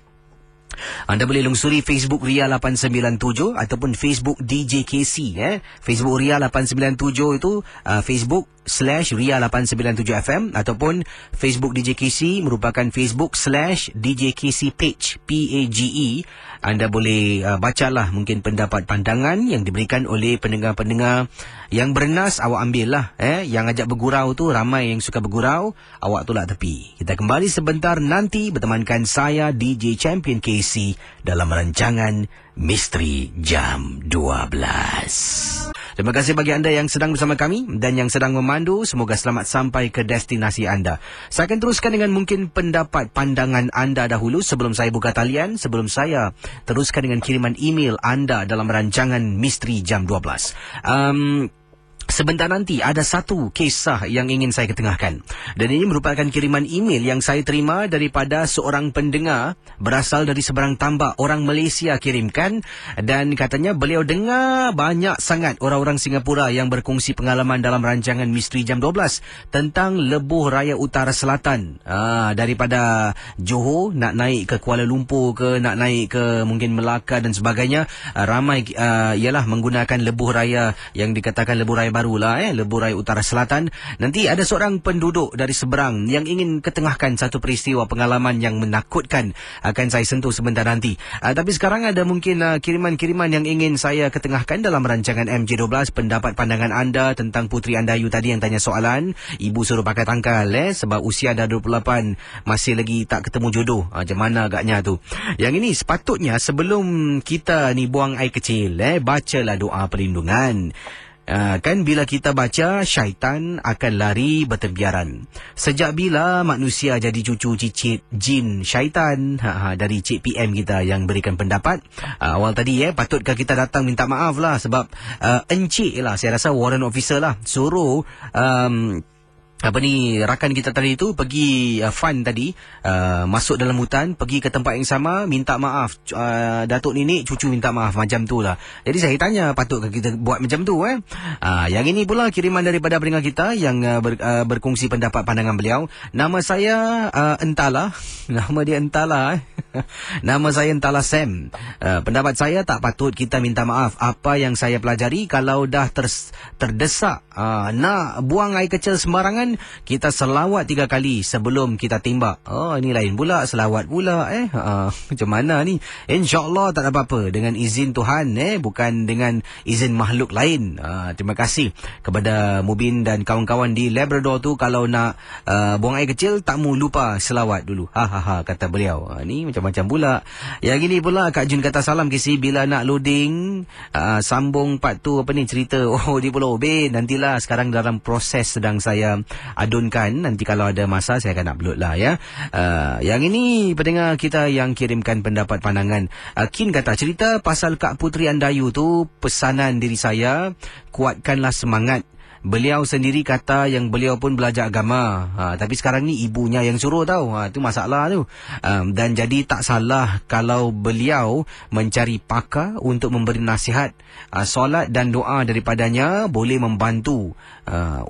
anda boleh lungsuri Facebook Ria 897 ataupun Facebook DJ KC. Facebook Ria 897 itu Facebook/Ria 897FM ataupun Facebook DJ KC merupakan Facebook/DJ KC Page PAGE. Anda boleh bacalah mungkin pendapat pandangan yang diberikan oleh pendengar-pendengar yang bernas, awak ambil lah. Yang ajak bergurau tu ramai yang suka bergurau, awak tolak tepi. Kita kembali sebentar nanti bertemankan saya DJ Champion KC dalam rancangan Misteri Jam 12. Terima kasih bagi anda yang sedang bersama kami dan yang sedang memandu. Semoga selamat sampai ke destinasi anda. Saya akan teruskan dengan mungkin pendapat pandangan anda dahulu sebelum saya buka talian, sebelum saya teruskan dengan kiriman email anda dalam rancangan Misteri Jam 12. Sebentar nanti ada satu kisah yang ingin saya ketengahkan. Dan ini merupakan kiriman email yang saya terima daripada seorang pendengar berasal dari seberang tambak. Orang Malaysia kirimkan dan katanya beliau dengar banyak sangat orang-orang Singapura yang berkongsi pengalaman dalam rancangan Misteri Jam 12 tentang Lebuh Raya Utara Selatan. Daripada Johor nak naik ke Kuala Lumpur ke, nak naik ke mungkin Melaka dan sebagainya. Ramai ialah menggunakan Lebuh Raya yang dikatakan Lebuh Raya barulah, Lebuh Raya Utara Selatan. Nanti ada seorang penduduk dari seberang yang ingin ketengahkan satu peristiwa pengalaman yang menakutkan. Akan saya sentuh sebentar nanti. Tapi sekarang ada mungkin kiriman-kiriman yang ingin saya ketengahkan dalam rancangan MJ12. Pendapat pandangan anda tentang Putri Andayu tadi yang tanya soalan. Ibu suruh pakai tangkal sebab usia dah 28, masih lagi tak ketemu jodoh. Macam mana agaknya tu? Yang ini sepatutnya sebelum kita ni buang air kecil, bacalah doa perlindungan. Kan bila kita baca, syaitan akan lari bertembiaran. Sejak bila manusia jadi cucu cicit jin syaitan? Dari Cik PM kita yang berikan pendapat awal tadi, patutkah kita datang minta maaf lah, sebab encik lah, saya rasa warrant officer lah, suruh rakan kita tadi tu pergi fun tadi, masuk dalam hutan, pergi ke tempat yang sama, minta maaf, datuk nenek cucu minta maaf, macam tu lah. Jadi saya tanya, patutkah kita buat macam tu? Yang ini pula kiriman daripada pendengar kita yang berkongsi pendapat pandangan beliau. Nama saya entahlah, nama dia entahlah nama saya entahlah Sam. Pendapat saya, tak patut kita minta maaf. Apa yang saya pelajari, kalau dah terdesak nak buang air kecil sembarangan, kita selawat 3 kali sebelum kita tembak. Ini lain pula, selawat pula. Macam mana ni? InsyaAllah tak ada apa-apa, dengan izin Tuhan, bukan dengan izin makhluk lain. Terima kasih kepada Mubin dan kawan-kawan di Labrador tu. Kalau nak buang air kecil, tak mau lupa selawat dulu. Kata beliau. Ni macam-macam pula. Yang ini pula Kak Jun kata, salam KC, bila nak loading sambung part tu cerita di Pulau Ubin. Nantilah, sekarang dalam proses sedang saya adunkan. Nanti kalau ada masa saya akan upload lah ya. Yang ini pendengar kita yang kirimkan pendapat pandangan. Kin kata, cerita pasal Kak Putri Andayu tu, pesanan diri saya, kuatkanlah semangat. Beliau sendiri kata yang beliau pun belajar agama. Tapi sekarang ni ibunya yang suruh tau. Itu masalah tu. Dan jadi tak salah kalau beliau mencari pakar untuk memberi nasihat. Solat dan doa daripadanya boleh membantu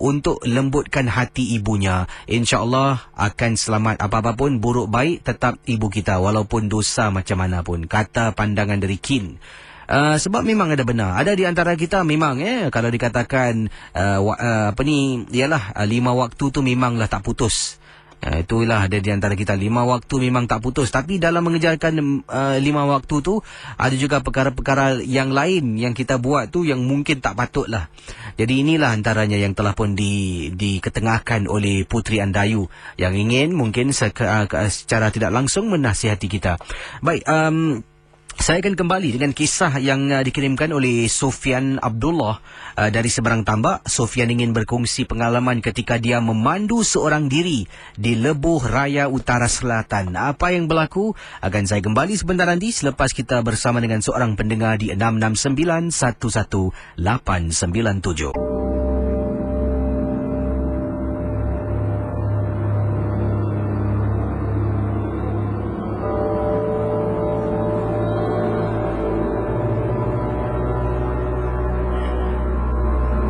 untuk lembutkan hati ibunya. InsyaAllah akan selamat. Apa-apa pun buruk baik, tetap ibu kita walaupun dosa macam mana pun. Kata pandangan dari Kin. Sebab memang ada benar. Ada di antara kita memang kalau dikatakan ialah 5 waktu tu memanglah tak putus. Itulah ada di antara kita, 5 waktu memang tak putus. Tapi dalam mengejarkan 5 waktu tu, ada juga perkara-perkara yang lain yang kita buat tu yang mungkin tak patut lah. Jadi inilah antaranya yang telah pun diketengahkan oleh Putri Andayu, yang ingin mungkin secara tidak langsung menasihati kita. Baik, saya akan kembali dengan kisah yang dikirimkan oleh Sofian Abdullah dari Seberang Tambak. Sofian ingin berkongsi pengalaman ketika dia memandu seorang diri di Lebuh Raya Utara Selatan. Apa yang berlaku akan saya kembali sebentar nanti selepas kita bersama dengan seorang pendengar di 669 11897.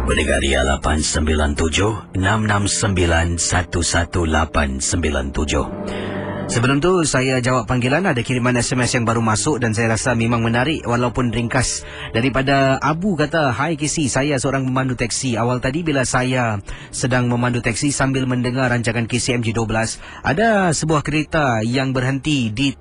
Pendengar Ria 897 669 11897. Sebelum tu saya jawab panggilan. Ada kiriman SMS yang baru masuk dan saya rasa memang menarik walaupun ringkas. Daripada Abu kata, "Hai KC, saya seorang pemandu teksi. Awal tadi bila saya sedang memandu teksi sambil mendengar rancangan KCMG 12, ada sebuah kereta yang berhenti di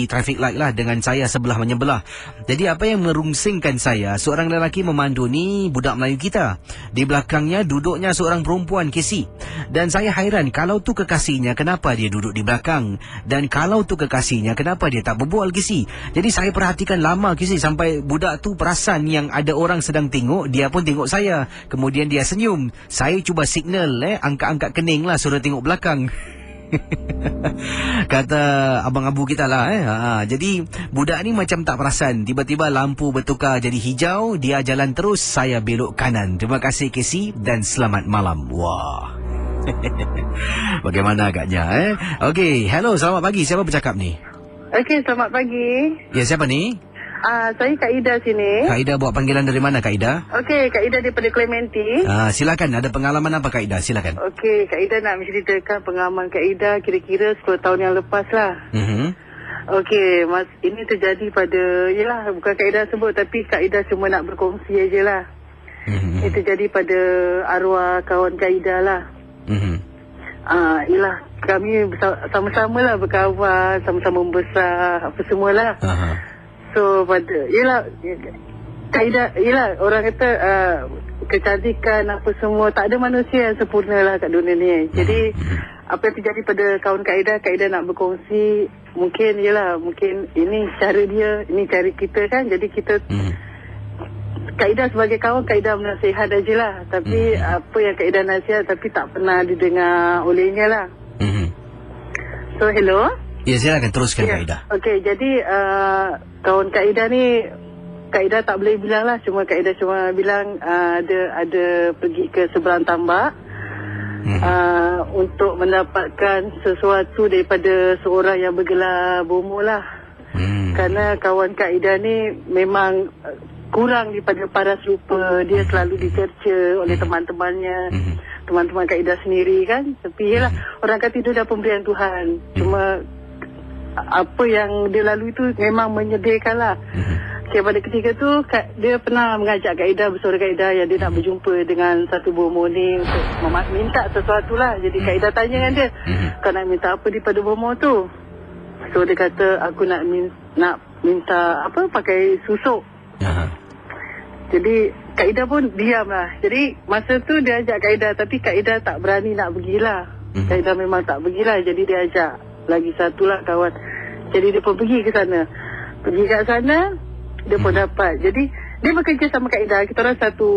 traffic light lah dengan saya sebelah menyebelah. Jadi apa yang merungsingkan saya, seorang lelaki memandu ni budak Melayu kita. Di belakangnya duduknya seorang perempuan KC. Dan saya hairan, kalau tu kekasihnya kenapa dia duduk di belakang? Dan kalau tu kekasihnya, kenapa dia tak berbual KC? Jadi saya perhatikan lama KC sampai budak tu perasan yang ada orang sedang tengok. Dia pun tengok saya. Kemudian dia senyum. Saya cuba signal angkat-angkat kening lah, suruh tengok belakang." Kata abang Abu kita lah. Jadi budak ni macam tak perasan. Tiba-tiba lampu bertukar jadi hijau. Dia jalan terus, saya belok kanan. Terima kasih KC dan selamat malam. Wah. Bagaimana agaknya Okey, hello, selamat pagi. Siapa bercakap ni? Okey, selamat pagi. Ya, siapa ni? Saya Kak Ida sini. Kak Ida buat panggilan dari mana Kak Ida? Okey, Kak Ida daripada Clementi. Silakan, ada pengalaman apa Kak Ida? Silakan. Okey, Kak Ida nak menceritakan pengalaman Kak Ida kira-kira 10 tahun yang lepas lah. Okey, ini terjadi pada, yelah, bukan Kak Ida sebut, tapi Kak Ida cuma nak berkongsi aje lah. Ini terjadi pada arwah kawan Kak Ida lah. Yelah, kami sama-sama lah berkawan, sama-sama membesar, apa semualah. So yelah, Kak Ida, yelah, orang kata kecantikan apa semua, tak ada manusia yang sempurna lah kat dunia ni. Jadi apa yang terjadi pada kawan Kak Ida nak berkongsi. Mungkin yelah, mungkin ini cara dia, ini cara kita kan. Jadi kita Kak Ida sebagai kawan, Kak Ida menasihat aje lah. Tapi apa yang Kak Ida nasihat tapi tak pernah didengar olehnya lah. So, hello? Ya, silakan teruskan Kak Ida. Okey, jadi kawan Kak Ida ni, Kak Ida tak boleh bilang lah. Cuma Kak Ida cuma bilang ada pergi ke seberang tambak untuk mendapatkan sesuatu daripada seorang yang bergelar bomo lah. Kerana kawan Kak Ida ni memang kurang daripada paras rupa. Dia selalu dicerca oleh teman-temannya, teman-teman Kak Ida sendiri kan. Tapi yelah, orang kata itu dah pemberian Tuhan. Cuma apa yang dia lalui tu memang menyedihkan lah. Okay, pada ketika tu dia pernah mengajak Kak Ida, bersuara Kak Ida yang dia nak berjumpa dengan satu bomo ni untuk minta sesuatu lah. Jadi Kak Ida tanya dengan dia, kau nak minta apa daripada bomo tu? So dia kata, aku nak minta apa, pakai susuk. Jadi Kak Ida pun diam lah. Jadi masa tu dia ajak Kak Ida, tapi Kak Ida tak berani nak pergilah. Kak Ida memang tak pergilah. Jadi dia ajak lagi satu lah kawan. Jadi dia pun pergi ke sana. Pergi kat sana, dia pun dapat. Jadi dia bekerja sama Kak Ida. Kita orang satu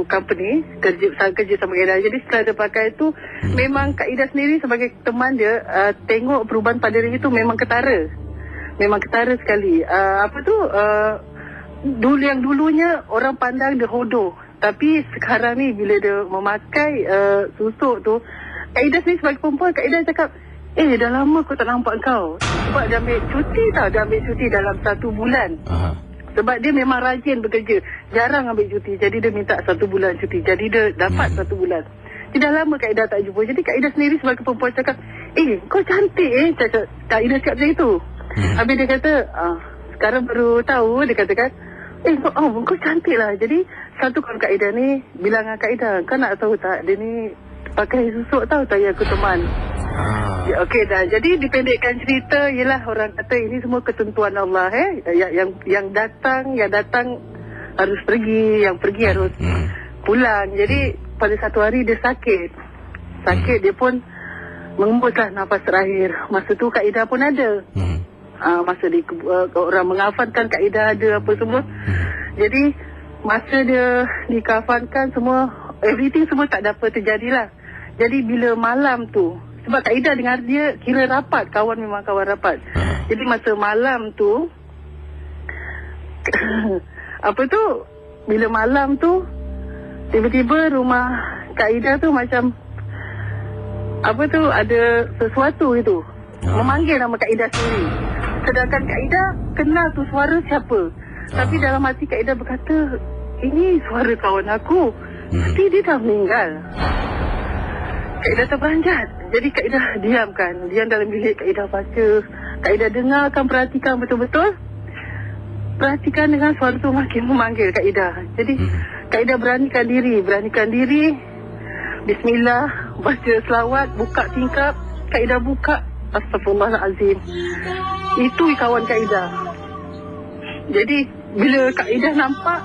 company, kerja sama Kak Ida. Jadi setelah dia pakai tu, memang Kak Ida sendiri sebagai teman dia, tengok perubahan pada diri tu memang ketara. Memang ketara sekali. Dulunya orang pandang dia hodoh. Tapi sekarang ni bila dia memakai susuk tu, Kak Ida sendiri sebagai perempuan, Kak Ida cakap, dah lama aku tak nampak kau. Sebab dia ambil cuti tau. Dia ambil cuti dalam 1 bulan. Sebab dia memang rajin bekerja. Jarang ambil cuti. Jadi dia minta 1 bulan cuti. Jadi dia dapat 1 bulan. Jadi dah lama Kak Ida tak jumpa. Jadi Kak Ida sendiri sebagai perempuan cakap, kau cantik Kak Ida cakap macam itu. Habis dia kata, sekarang baru tahu, dia katakan, kau cantik lah. Jadi satu kawan Kak Ida ni bilang dengan Kak Ida, kau nak tahu tak, dia ni pakai susuk tau, tak payah aku teman. Okey dah. Jadi dipendekkan cerita, ialah orang kata ini semua ketentuan Allah. Yang datang harus pergi, yang pergi harus pulang. Jadi pada satu hari dia sakit. Dia pun mengembuslah nafas terakhir. Masa tu Kak Ida pun ada. Masa orang mengafankan Kak Ida ada apa semua. Jadi masa dia dikafankan semua, everything semua tak dapat terjadilah. Jadi bila malam tu, sebab Kak Ida dengar dia kira rapat, kawan memang kawan rapat. Jadi masa malam tu bila malam tu tiba-tiba rumah Kak Ida tu macam ada sesuatu itu memanggil nama Kak Ida sendiri. Sedangkan Kak Ida kenal tu suara siapa. Tapi dalam hati Kak Ida berkata, ini suara kawan aku. Tapi dia dah meninggal. Kak Ida terperanjat. Jadi Kak Ida diam dalam bilik. Kak Ida baca, Kak Ida dengarkan, perhatikan betul-betul. Perhatikan dengan suara tu makin memanggil Kak Ida. Jadi Kak Ida beranikan diri. Bismillah, baca selawat, buka tingkap. Kak Ida buka, Astaghfirullahalazim. Itu kawan Kak Ida. Jadi bila Kak Ida nampak,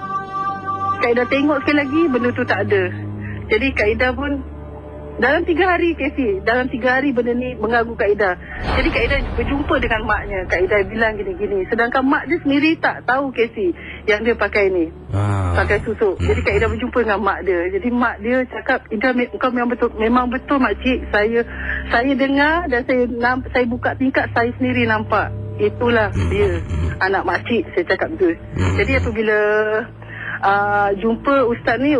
Kak Ida tengok sekali lagi, benda tu tak ada. Jadi Kak Ida pun dalam 3 hari, Casey, dalam 3 hari benda ni mengganggu Kak Ida. Jadi Kak Ida berjumpa dengan maknya. Kak Ida bilang gini-gini. Sedangkan mak dia sendiri tak tahu, Casey, yang dia pakai ni. Pakai susuk. Jadi Kak Ida berjumpa dengan mak dia. Jadi mak dia cakap, Ida, kau memang betul makcik. Saya dengar dan saya buka tingkap, saya sendiri nampak. Itulah dia, anak makcik, saya cakap betul. Jadi apabila jumpa ustaz ni,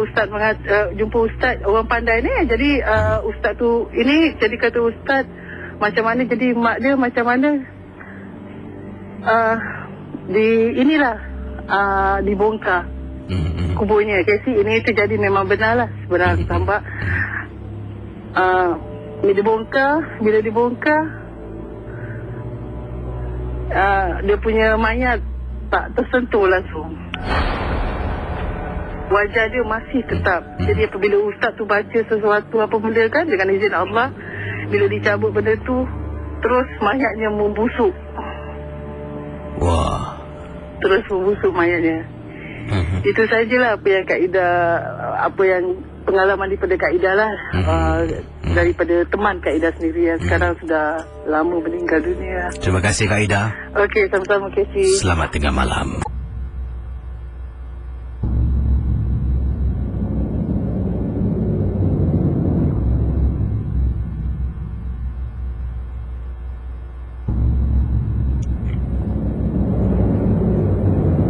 jumpa ustaz orang pandai ni. Jadi ustaz tu ini, jadi kata ustaz macam mana, jadi mak dia macam mana dibongkar kuburnya. Kasi ini terjadi memang benar lah sebenarnya tambak. Bila dibongkar dia punya mayat tak tersentuh langsung. Wajah dia masih tetap. Jadi apabila ustaz tu baca sesuatu apa benda kan, dengan izin Allah, bila dicabut benda tu, terus mayatnya membusuk. Wah. Terus membusuk mayatnya. Itu sajalah apa yang Kak Ida, apa yang pengalaman daripada Kak Ida lah. Daripada teman Kak Ida sendiri yang sekarang sudah lama meninggal dunia. Terima kasih Kak Ida. Okey, sama-sama Casey. Selamat tengah malam.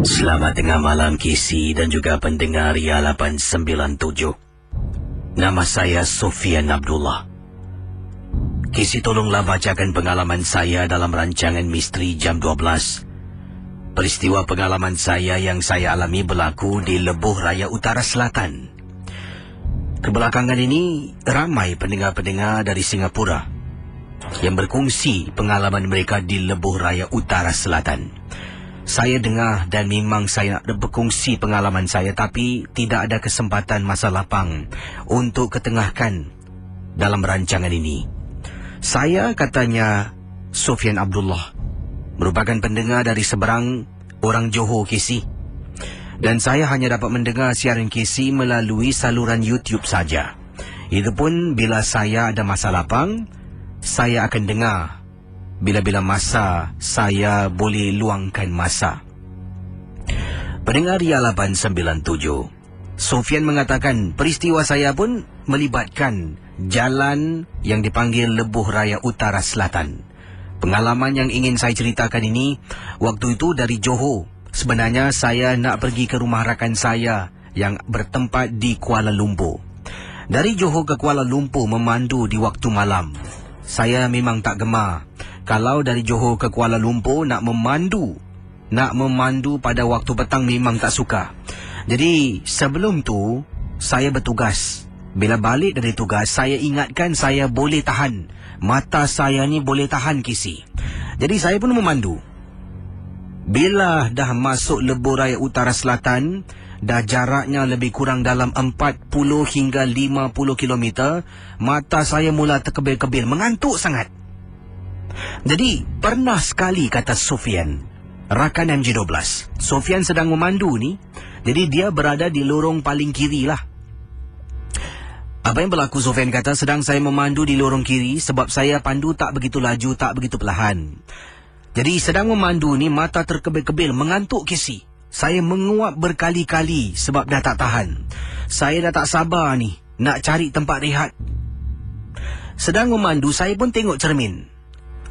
Selamat tengah malam KC dan juga pendengar Ria 897. Nama saya Sofian Abdullah. KC, tolonglah bacakan pengalaman saya dalam rancangan Misteri Jam 12. Peristiwa pengalaman saya yang saya alami berlaku di Lebuh Raya Utara Selatan. Kebelakangan ini, ramai pendengar-pendengar dari Singapura yang berkongsi pengalaman mereka di Lebuh Raya Utara Selatan. Saya dengar dan memang saya nak berkongsi pengalaman saya, tapi tidak ada kesempatan masa lapang untuk ketengahkan dalam rancangan ini. Saya, katanya Sofian Abdullah, merupakan pendengar dari seberang orang Johor KC. Dan saya hanya dapat mendengar siaran KC melalui saluran YouTube saja. Itu pun bila saya ada masa lapang, saya akan dengar. Bila-bila masa saya boleh luangkan masa. Pendengar Ria 897, Sofian mengatakan peristiwa saya pun melibatkan jalan yang dipanggil Lebuh Raya Utara Selatan. Pengalaman yang ingin saya ceritakan ini, waktu itu dari Johor. Sebenarnya saya nak pergi ke rumah rakan saya yang bertempat di Kuala Lumpur. Dari Johor ke Kuala Lumpur memandu di waktu malam. Saya memang tak gemar. Kalau dari Johor ke Kuala Lumpur nak memandu pada waktu petang memang tak suka. Jadi sebelum tu saya bertugas. Bila balik dari tugas, saya ingatkan saya boleh tahan. Mata saya ni boleh tahan KC. Jadi saya pun memandu. Bila dah masuk Lebuh Raya Utara Selatan, dah jaraknya lebih kurang dalam 40 hingga 50 kilometer, mata saya mula terkebil-kebil, mengantuk sangat. Jadi, pernah sekali, kata Sofian, rakan MJ12. Sofian sedang memandu ni, jadi dia berada di lorong paling kiri lah. Apa yang berlaku, Sofian kata, sedang saya memandu di lorong kiri sebab saya pandu tak begitu laju, tak begitu perlahan. Jadi, sedang memandu ni, mata terkebil-kebil, mengantuk KC. Saya menguap berkali-kali sebab dah tak tahan. Saya dah tak sabar ni, nak cari tempat rehat. Sedang memandu, saya pun tengok cermin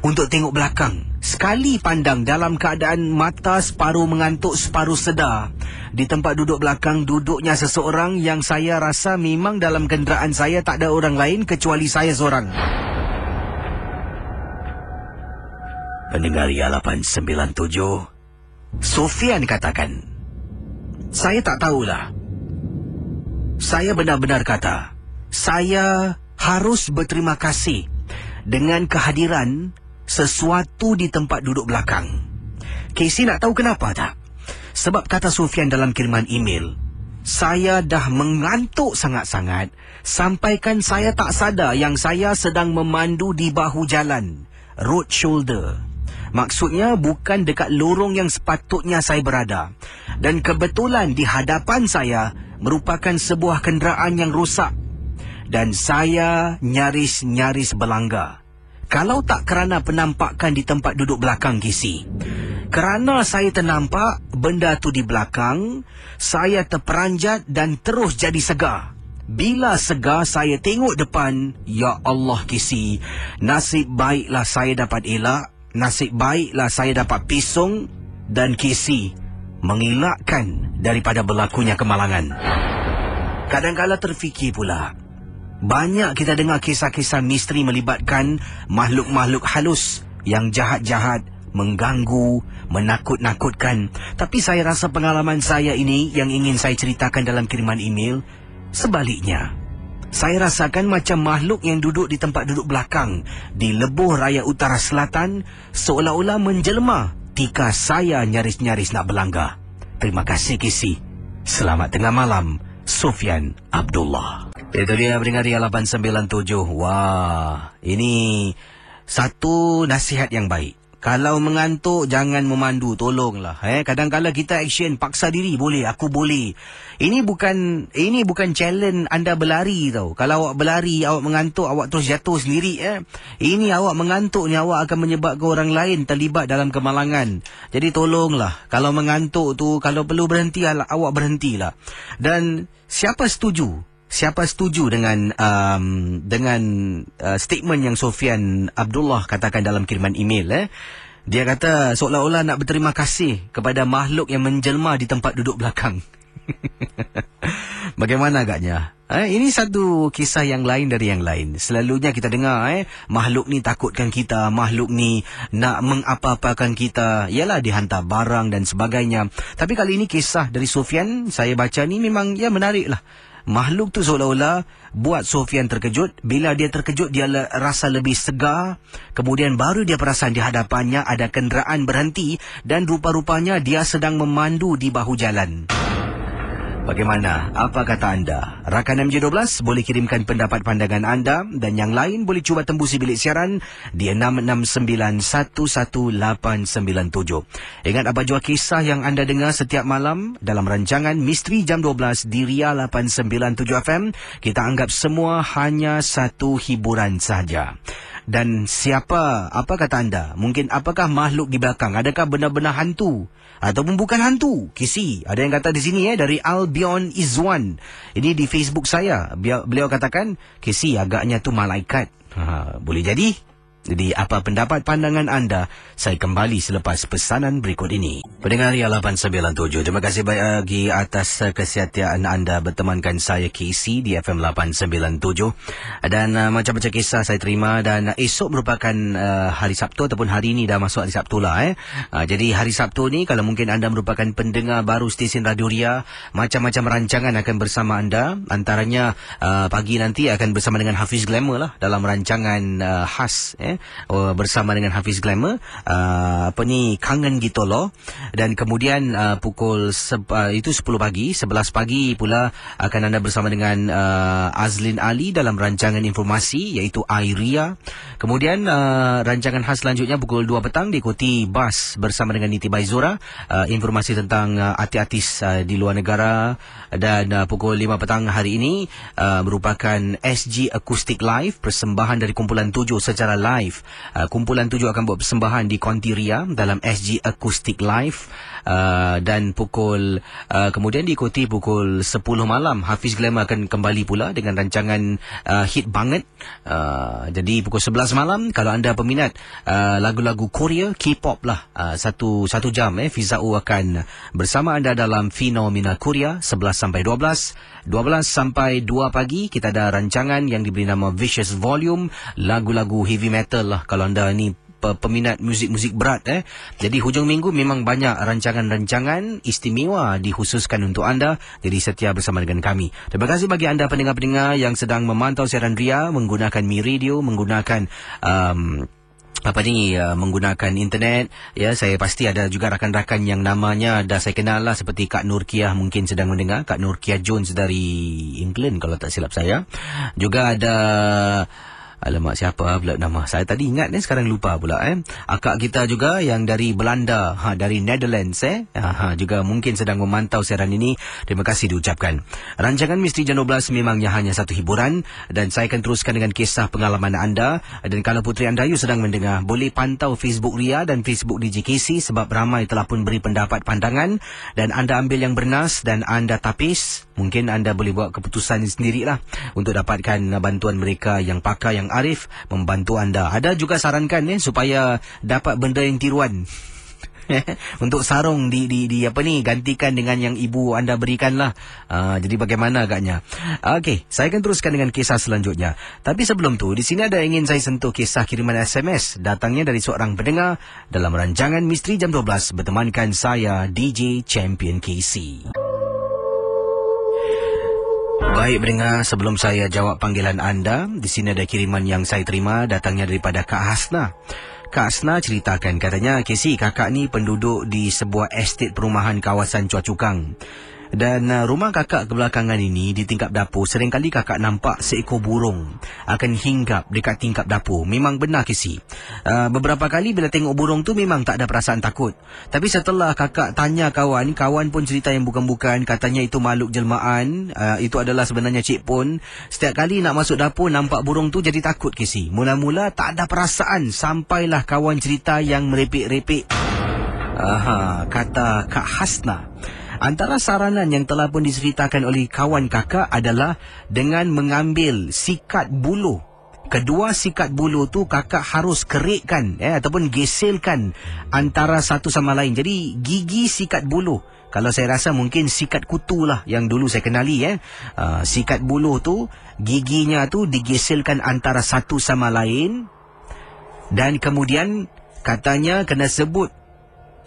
untuk tengok belakang. Sekali pandang dalam keadaan mata separuh mengantuk, separuh sedar. Di tempat duduk belakang, duduknya seseorang yang saya rasa memang dalam kenderaan saya tak ada orang lain kecuali saya seorang. Pendengar Ria 897, Sofian katakan, saya tak tahulah. Saya benar-benar kata, saya harus berterima kasih dengan kehadiran sesuatu di tempat duduk belakang. KC nak tahu kenapa tak? Sebab kata Sofian dalam kiriman email, saya dah mengantuk sangat-sangat sampaikan saya tak sadar yang saya sedang memandu di bahu jalan, road shoulder. Maksudnya bukan dekat lorong yang sepatutnya saya berada. Dan kebetulan di hadapan saya merupakan sebuah kenderaan yang rosak. Dan saya nyaris-nyaris berlanggar. Kalau tak kerana penampakan di tempat duduk belakang KC. Kerana saya ternampak benda tu di belakang, saya terperanjat dan terus jadi segar. Bila segar, saya tengok depan. Ya Allah KC, nasib baiklah saya dapat elak. Nasib baiklah saya dapat pisung. Dan KC mengelakkan daripada berlakunya kemalangan. Kadang-kadang terfikir pula, banyak kita dengar kisah-kisah misteri melibatkan makhluk-makhluk halus yang jahat-jahat, mengganggu, menakut-nakutkan. Tapi saya rasa pengalaman saya ini yang ingin saya ceritakan dalam kiriman email, sebaliknya. Saya rasakan macam makhluk yang duduk di tempat duduk belakang di Lebuh Raya Utara Selatan seolah-olah menjelma ketika saya nyaris-nyaris nak berlanggar. Terima kasih KC. Selamat tengah malam, Sofian Abdullah. Itu dia pendengar Ria 897. Wah, ini satu nasihat yang baik. Kalau mengantuk, jangan memandu, tolonglah. Kadang-kadang kita action, paksa diri, boleh, aku boleh. Ini bukan challenge anda berlari tau. Kalau awak berlari, awak mengantuk, awak terus jatuh sendiri. Ini awak mengantuk ni, awak akan menyebabkan orang lain terlibat dalam kemalangan. Jadi tolonglah, kalau mengantuk tu, kalau perlu berhenti, awak berhentilah. Dan siapa setuju dengan statement yang Sofian Abdullah katakan dalam kiriman email? Dia kata seolah-olah nak berterima kasih kepada makhluk yang menjelma di tempat duduk belakang. Bagaimana agaknya? Ini satu kisah yang lain dari yang lain. Selalunya kita dengar makhluk ni takutkan kita, makhluk ni nak mengapa-apakan kita, ialah dihantar barang dan sebagainya. Tapi kali ini kisah dari Sofian saya baca ni memang menarik lah. Makhluk tu seolah-olah buat Sofian terkejut. Bila dia terkejut, dia rasa lebih segar. Kemudian baru dia perasan di hadapannya ada kenderaan berhenti dan rupa-rupanya dia sedang memandu di bahu jalan. Bagaimana? Apa kata anda? Rakan MJ12 boleh kirimkan pendapat pandangan anda dan yang lain boleh cuba tembusi bilik siaran di 669-11897. Ingat apa jua kisah yang anda dengar setiap malam dalam rancangan Misteri Jam 12 di Ria 897 FM. Kita anggap semua hanya satu hiburan sahaja. Dan apa kata anda? Mungkin apakah makhluk di belakang? Adakah benar-benar hantu? Ataupun bukan hantu? Kisi. Ada yang kata di sini dari Albion Izwan. Ini di Facebook saya. Beliau katakan, Kisi agaknya tu malaikat. Boleh jadi? Jadi apa pendapat pandangan anda? Saya kembali selepas pesanan berikut ini. Pendengar Ria 897, terima kasih bagi atas kesetiaan anda bertemankan saya KC di FM 897. Dan macam-macam kisah saya terima dan esok merupakan hari Sabtu ataupun hari ini dah masuk hari Sabtu lah. Jadi hari Sabtu ni kalau mungkin anda merupakan pendengar baru stesen Radio Ria, macam-macam rancangan akan bersama anda. Antaranya pagi nanti akan bersama dengan Hafiz Glamour lah dalam rancangan khas bersama dengan Hafiz Glamour, Kangen Gitolo. Dan kemudian pukul 10 pagi, 11 pagi pula akan anda bersama dengan Azlin Ali dalam rancangan informasi iaitu Airia. Kemudian rancangan khas selanjutnya pukul 2 petang diikuti Bas bersama dengan Niti Baizura, informasi tentang artis di luar negara. Dan pukul 5 petang hari ini merupakan SG Acoustic Live, persembahan dari kumpulan 7 secara live. Kumpulan 7 akan buat persembahan di Konti Ria dalam SG Acoustic Live. Dan kemudian diikuti pukul 10 malam Hafiz Glamour akan kembali pula dengan rancangan hit banget. Jadi pukul 11 malam kalau anda peminat lagu-lagu Korea, K-pop lah, satu jam Fizau akan bersama anda dalam Fenomena Korea 11 sampai 12 sampai 2 pagi. Kita ada rancangan yang diberi nama Vicious Volume, lagu-lagu heavy metal lah kalau anda ni peminat muzik-muzik berat. Jadi hujung minggu memang banyak rancangan-rancangan istimewa dikhususkan untuk anda. Jadi setia bersama dengan kami. Terima kasih bagi anda pendengar-pendengar yang sedang memantau siaran Ria menggunakan Mi Radio, menggunakan menggunakan internet. Saya pasti ada juga rakan-rakan yang namanya dah saya kenal lah, seperti Kak Nurkiah mungkin sedang mendengar, Kak Nurkiah Jones dari England kalau tak silap saya. Juga ada alamak, siapa pula nama saya tadi ingat sekarang lupa pula. Akak kita juga yang dari Belanda, dari Netherlands juga mungkin sedang memantau siaran ini. Terima kasih diucapkan. Rancangan Misteri Jam 12 memangnya hanya satu hiburan dan saya akan teruskan dengan kisah pengalaman anda. Dan kalau Puteri Andayu sedang mendengar, boleh pantau Facebook Ria dan Facebook DJKC sebab ramai telah pun beri pendapat pandangan dan anda ambil yang bernas dan anda tapis. Mungkin anda boleh buat keputusan sendirilah untuk dapatkan bantuan mereka yang pakar, yang arif membantu anda. Ada juga sarankan supaya dapat benda yang tiruan. Untuk sarung gantikan dengan yang ibu anda berikanlah. Jadi bagaimana agaknya? Okey, saya akan teruskan dengan kisah selanjutnya. Tapi sebelum tu, di sini ada ingin saya sentuh kisah kiriman SMS datangnya dari seorang pendengar dalam rancangan Misteri Jam 12 bertemankan saya DJ Champion KC. Baik pendengar, sebelum saya jawab panggilan anda, di sini ada kiriman yang saya terima datangnya daripada Kak Hasna. Kak Hasna ceritakan, katanya, Casey, kakak ni penduduk di sebuah estet perumahan kawasan Chua Chu Kang. Dan rumah kakak kebelakangan ini di tingkap dapur, seringkali kakak nampak seekor burung akan hinggap dekat tingkap dapur. Memang benar Casey. Beberapa kali bila tengok burung tu memang tak ada perasaan takut. Tapi setelah kakak tanya kawan pun cerita yang bukan-bukan, katanya itu makhluk jelmaan. Itu adalah sebenarnya Cik Pon. Setiap kali nak masuk dapur nampak burung tu jadi takut Casey. Mula-mula tak ada perasaan sampailah kawan cerita yang merepek-repek. Kata Kak Hasna. Antara saranan yang telah pun diceritakan oleh kawan kakak adalah dengan mengambil sikat buluh kedua sikat buluh tu kakak harus kerikkan ataupun geselkan antara satu sama lain. Jadi gigi sikat buluh. Kalau saya rasa mungkin sikat kutu lah yang dulu saya kenali. Sikat buluh tu giginya tu digeselkan antara satu sama lain. Dan kemudian katanya kena sebut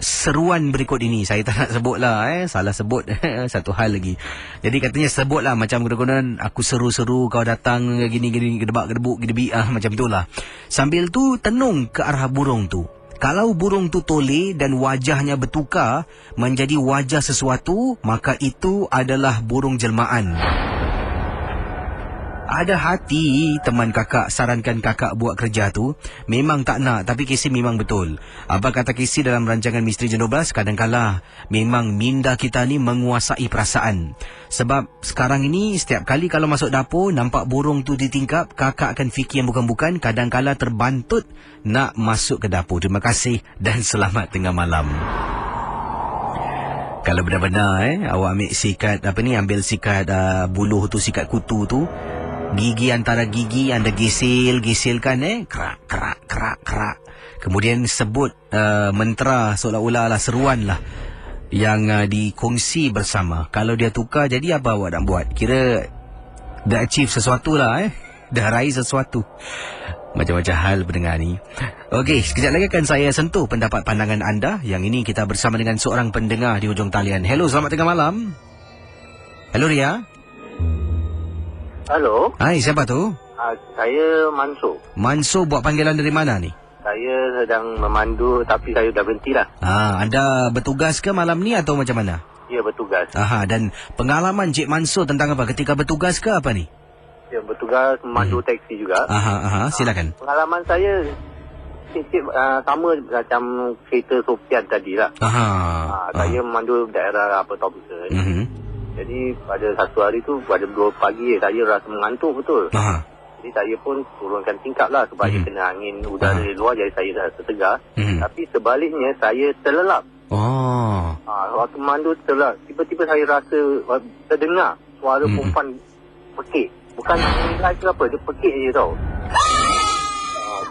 seruan berikut ini. Saya tak nak sebut lah, salah sebut satu hal lagi. Jadi katanya sebut lah macam kemudian aku seru-seru kau datang gini-gini, gedebak-gedebuk, gedebi, macam tu lah. Sambil tu tenung ke arah burung tu. Kalau burung tu toleh dan wajahnya bertukar menjadi wajah sesuatu, maka itu adalah burung jelmaan. Ada hati teman kakak sarankan kakak buat kerja tu. Memang tak nak, tapi Casey memang betul. Apa kata Casey dalam rancangan Misteri Jam 12, kadang-kala memang minda kita ni menguasai perasaan. Sebab sekarang ini setiap kali kalau masuk dapur nampak burung tu ditingkap, kakak akan fikir yang bukan-bukan, kadang-kala terbantut nak masuk ke dapur. Terima kasih dan selamat tengah malam. Kalau benar-benar awak ambil sikat ambil sikat buluh tu, sikat kutu tu, gigi antara gigi anda geselkan kerak kerak kerak kerak. Kemudian sebut mentera seolah-olah seruan lah yang dikongsi bersama. Kalau dia tukar, jadi apa awak nak buat? Kira dah achieve sesuatu lah, dah raih sesuatu. Macam-macam hal pendengar ni. Okey, sekejap lagi akan saya sentuh pendapat pandangan anda. Yang ini kita bersama dengan seorang pendengar di hujung talian. Hello, selamat tengah malam. Hello Ria. Halo. Hai, siapa tu? Saya Mansur. Mansur buat panggilan dari mana ni? Saya sedang memandu tapi saya dah berhenti lah. Anda bertugas ke malam ni atau macam mana? Ya, bertugas. Dan pengalaman Cik Mansur tentang apa ketika bertugas ke apa ni? Ya, bertugas memandu taksi juga. Silakan. Pengalaman saya sama macam cerita Sofian tadi lah. Saya memandu daerah Thompson. Jadi pada satu hari tu, pada 2 pagi saya rasa mengantuk betul. Jadi saya pun turunkan tingkap lah supaya kena angin udara dari luar, jadi saya rasa segar. Tapi sebaliknya saya terlelap. Waktu memandu terlelap. Tiba-tiba saya rasa terdengar suara perempuan pekik. Bukan nilai ke apa, dia pekik je tau.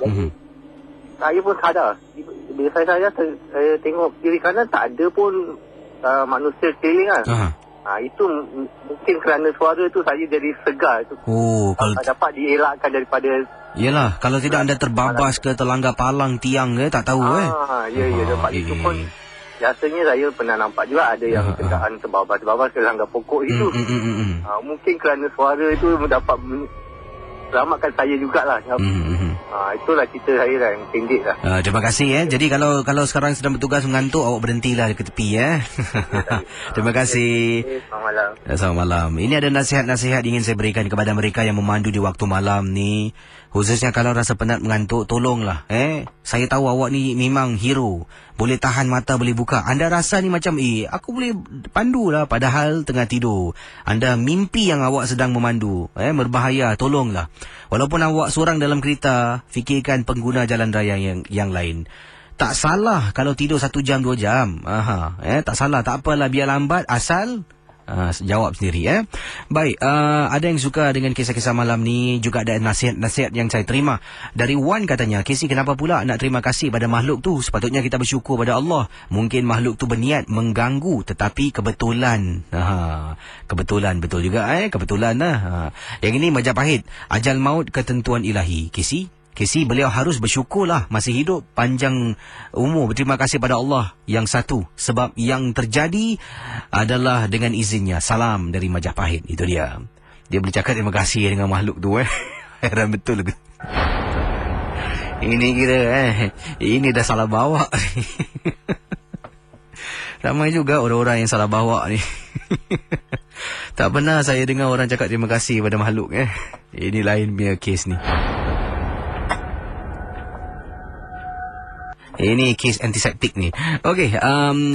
Jadi saya pun sadar. Bila saya tengok kiri kanan, tak ada pun manusia keliling kan. Itu mungkin kerana suara tu saya jadi segar. Kalau dapat dielakkan daripada... Yelah, kalau tidak anda terbabas ke, terlanggar palang tiang ke, tak tahu Ya, dapat itu pun. Biasanya saya pernah nampak juga ada yang kenderaan terbabas-babas ke langgar pokok itu. Mungkin kerana suara itu dapat selamatkan saya jugalah. Itulah cerita saya lah, yang pendek lah. Terima kasih Jadi kalau sekarang sedang bertugas mengantuk, awak berhentilah ke tepi Terima kasih. Selamat malam. Selamat malam. Ini ada nasihat-nasihat ingin saya berikan kepada mereka yang memandu di waktu malam ni. Khususnya kalau rasa penat mengantuk, tolonglah saya tahu awak ni memang hero, boleh tahan mata, boleh buka. Anda rasa ni macam aku boleh pandu lah, padahal tengah tidur. Anda mimpi yang awak sedang memandu, berbahaya. Tolonglah. Walaupun awak seorang dalam kereta, fikirkan pengguna jalan raya yang lain. Tak salah kalau tidur 1 jam 2 jam. Tak salah, tak apalah, biar lambat asal jawab sendiri. Baik, ada yang suka dengan kisah-kisah malam ni. Juga ada nasihat-nasihat yang saya terima dari Wan. Katanya, Casey, kenapa pula nak terima kasih pada makhluk tu? Sepatutnya kita bersyukur pada Allah. Mungkin makhluk tu berniat mengganggu, tetapi kebetulan. Kebetulan, betul juga kebetulan Yang ini Majapahit. Ajal maut ketentuan ilahi. Casey, beliau harus bersyukurlah masih hidup, panjang umur, berterima kasih pada Allah yang satu. Sebab yang terjadi adalah dengan izinnya. Salam dari Majapahit. Itu dia. Dia boleh cakap terima kasih dengan makhluk tu Heran betul. Ini kira ini dah salah bawa. Ramai juga orang-orang yang salah bawa ni. Tak pernah saya dengar orang cakap terima kasih pada makhluk Ini lain punya kes ni. Ini kes antiseptik ni. Okey,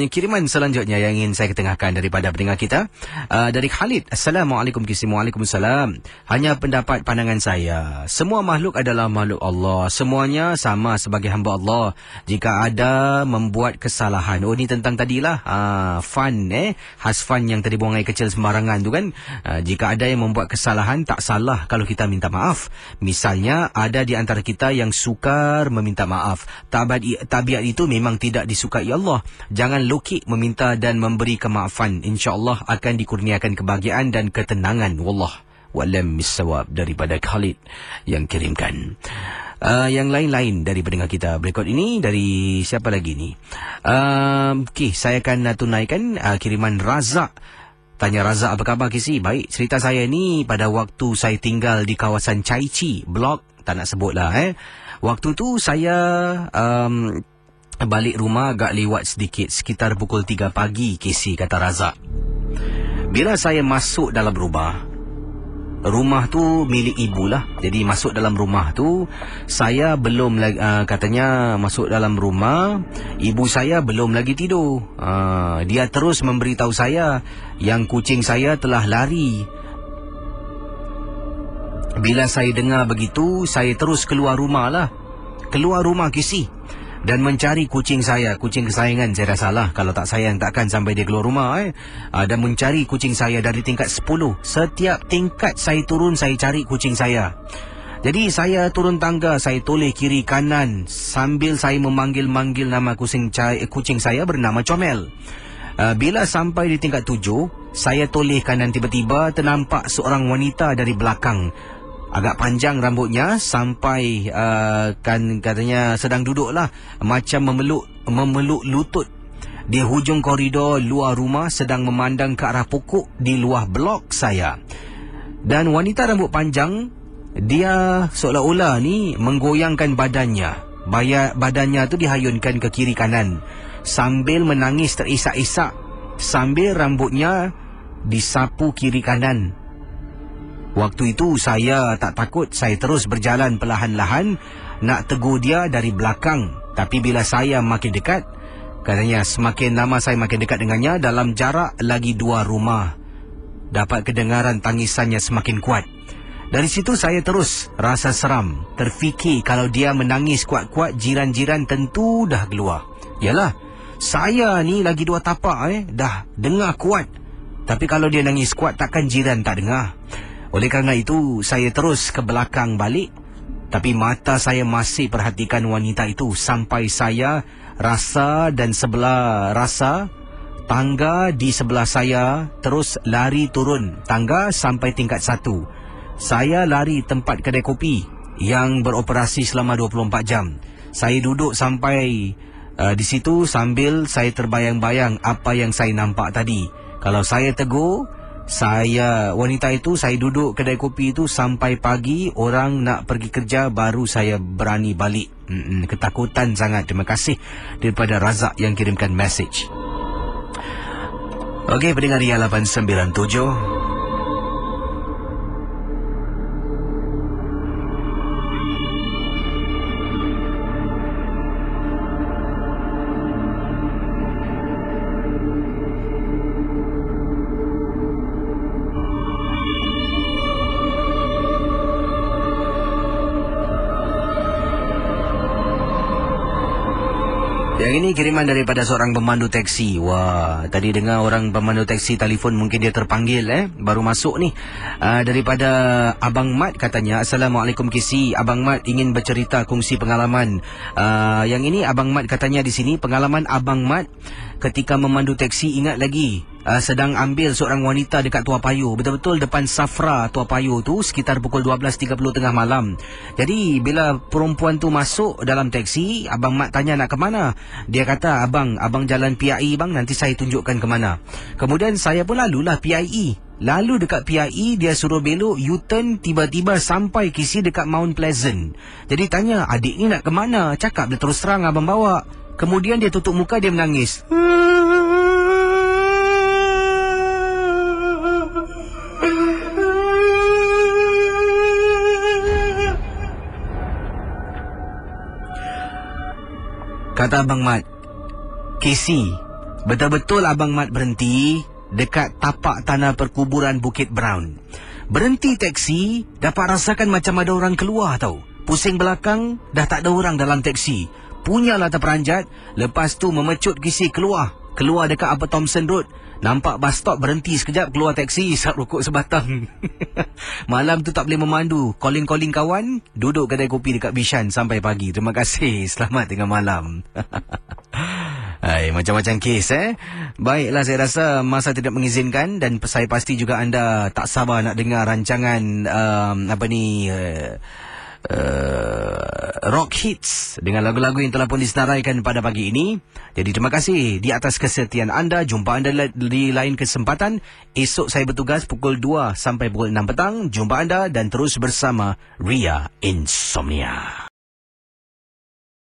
kiriman selanjutnya yang ingin saya ketengahkan daripada pendengar kita. Dari Khalid. Assalamualaikum kisi. Waalaikumsalam. Hanya pendapat pandangan saya. Semua makhluk adalah makhluk Allah. Semuanya sama sebagai hamba Allah. Jika ada membuat kesalahan. Oh, ni tentang tadilah. Fun Hasfan yang tadi buang air kecil sembarangan tu kan. Jika ada yang membuat kesalahan, tak salah kalau kita minta maaf. Misalnya, ada di antara kita yang sukar meminta maaf. Tabiat itu memang tidak disukai Allah. Jangan lokik meminta dan memberi kemaafan. InsyaAllah akan dikurniakan kebahagiaan dan ketenangan. Wallah wa'lam bissawab. Daripada Khalid yang kirimkan. Yang lain-lain dari pendengar kita berikut ini. Dari siapa lagi ni? Okey, saya akan tunaikan kiriman Razak. Tanya Razak, apa khabar Kisi? Baik, cerita saya ni pada waktu saya tinggal di kawasan Chai Chee blok, tak nak sebut lah Waktu tu saya balik rumah agak lewat sedikit, sekitar pukul 3 pagi Kisi, kata Razak. Bila saya masuk dalam rumah tu milik ibu lah. Jadi masuk dalam rumah tu, saya belum lagi, katanya masuk dalam rumah, ibu saya belum lagi tidur. Dia terus memberitahu saya yang kucing saya telah lari. Bila saya dengar begitu, saya terus keluar rumah lah. Keluar rumah Kisi. Dan mencari kucing saya. Kucing kesayangan saya rasalah. Kalau tak sayang takkan sampai dia keluar rumah Dan mencari kucing saya dari tingkat 10. Setiap tingkat saya turun, saya cari kucing saya. Jadi saya turun tangga, saya toleh kiri kanan sambil saya memanggil-manggil nama kucing saya bernama Comel. Bila sampai di tingkat 7, saya toleh kanan, tiba-tiba ternampak seorang wanita dari belakang. Agak panjang rambutnya sampai kan katanya sedang duduklah macam memeluk lutut di hujung koridor luar rumah, sedang memandang ke arah pokok di luar blok saya. Dan wanita rambut panjang, dia seolah-olah ni menggoyangkan badannya. Badannya tu dihayunkan ke kiri kanan sambil menangis terisak-isak, sambil rambutnya disapu kiri kanan. Waktu itu saya tak takut, saya terus berjalan perlahan-lahan nak tegur dia dari belakang. Tapi bila saya makin dekat, katanya semakin lama saya makin dekat dengannya, dalam jarak lagi 2 rumah, dapat kedengaran tangisannya semakin kuat. Dari situ saya terus rasa seram, terfikir kalau dia menangis kuat-kuat, jiran-jiran tentu dah keluar. Yalah, saya ni lagi 2 tapak dah dengar kuat. Tapi kalau dia nangis kuat, takkan jiran tak dengar. Oleh kerana itu, saya terus ke belakang balik. Tapi mata saya masih perhatikan wanita itu sampai saya rasa tangga di sebelah saya, terus lari turun tangga sampai tingkat 1. Saya lari tempat kedai kopi yang beroperasi selama 24 jam. Saya duduk sampai di situ sambil saya terbayang-bayang apa yang saya nampak tadi. Kalau saya tegur wanita itu, saya duduk kedai kopi itu sampai pagi, orang nak pergi kerja, baru saya berani balik. Ketakutan sangat. Terima kasih daripada Razak yang kirimkan message. Okey, pendengar Ria 897. Yang ini kiriman daripada seorang pemandu teksi. Wah, tadi dengar orang pemandu teksi telefon, mungkin dia terpanggil baru masuk ni. Daripada Abang Mat katanya, Assalamualaikum Kisi. Abang Mat ingin bercerita kongsi pengalaman. Yang ini Abang Mat katanya di sini, pengalaman Abang Mat ketika memandu teksi, ingat lagi sedang ambil seorang wanita dekat Tua Payoh, betul-betul depan Safra Tua Payoh tu, sekitar pukul 12.30 tengah malam. Jadi bila perempuan tu masuk dalam teksi, Abang Mat tanya nak ke mana. Dia kata, abang jalan PIE bang, nanti saya tunjukkan ke mana. Kemudian saya pun lalulah PIE. Lalu dekat PIE, dia suruh belok U-turn, tiba-tiba sampai Kisi dekat Mount Pleasant. Jadi tanya, adik ni nak ke mana? Cakap dia terus terang abang bawa. Kemudian dia tutup muka, dia menangis. Kata Abang Mat, Casey, betul-betul Abang Mat berhenti dekat tapak tanah perkuburan Bukit Brown. Berhenti teksi, dapat rasakan macam ada orang keluar tau. Pusing belakang, dah tak ada orang dalam teksi. Punyalah terperanjat, lepas tu memecut Casey keluar dekat Upper Thomson Road. Nampak bus stop, berhenti sekejap, keluar teksi, isap rokok sebatang. Malam tu tak boleh memandu, calling kawan, duduk kedai kopi dekat Bishan sampai pagi. Terima kasih, selamat tengah malam. Hai, macam-macam kes Baiklah, saya rasa masa tidak mengizinkan, dan saya pasti juga anda tak sabar nak dengar rancangan rock hits dengan lagu-lagu yang telah pun disenaraikan pada pagi ini. Jadi terima kasih di atas kesetiaan anda. Jumpa anda di lain kesempatan. Esok saya bertugas pukul 2 sampai pukul 6 petang. Jumpa anda dan terus bersama Ria Insomnia.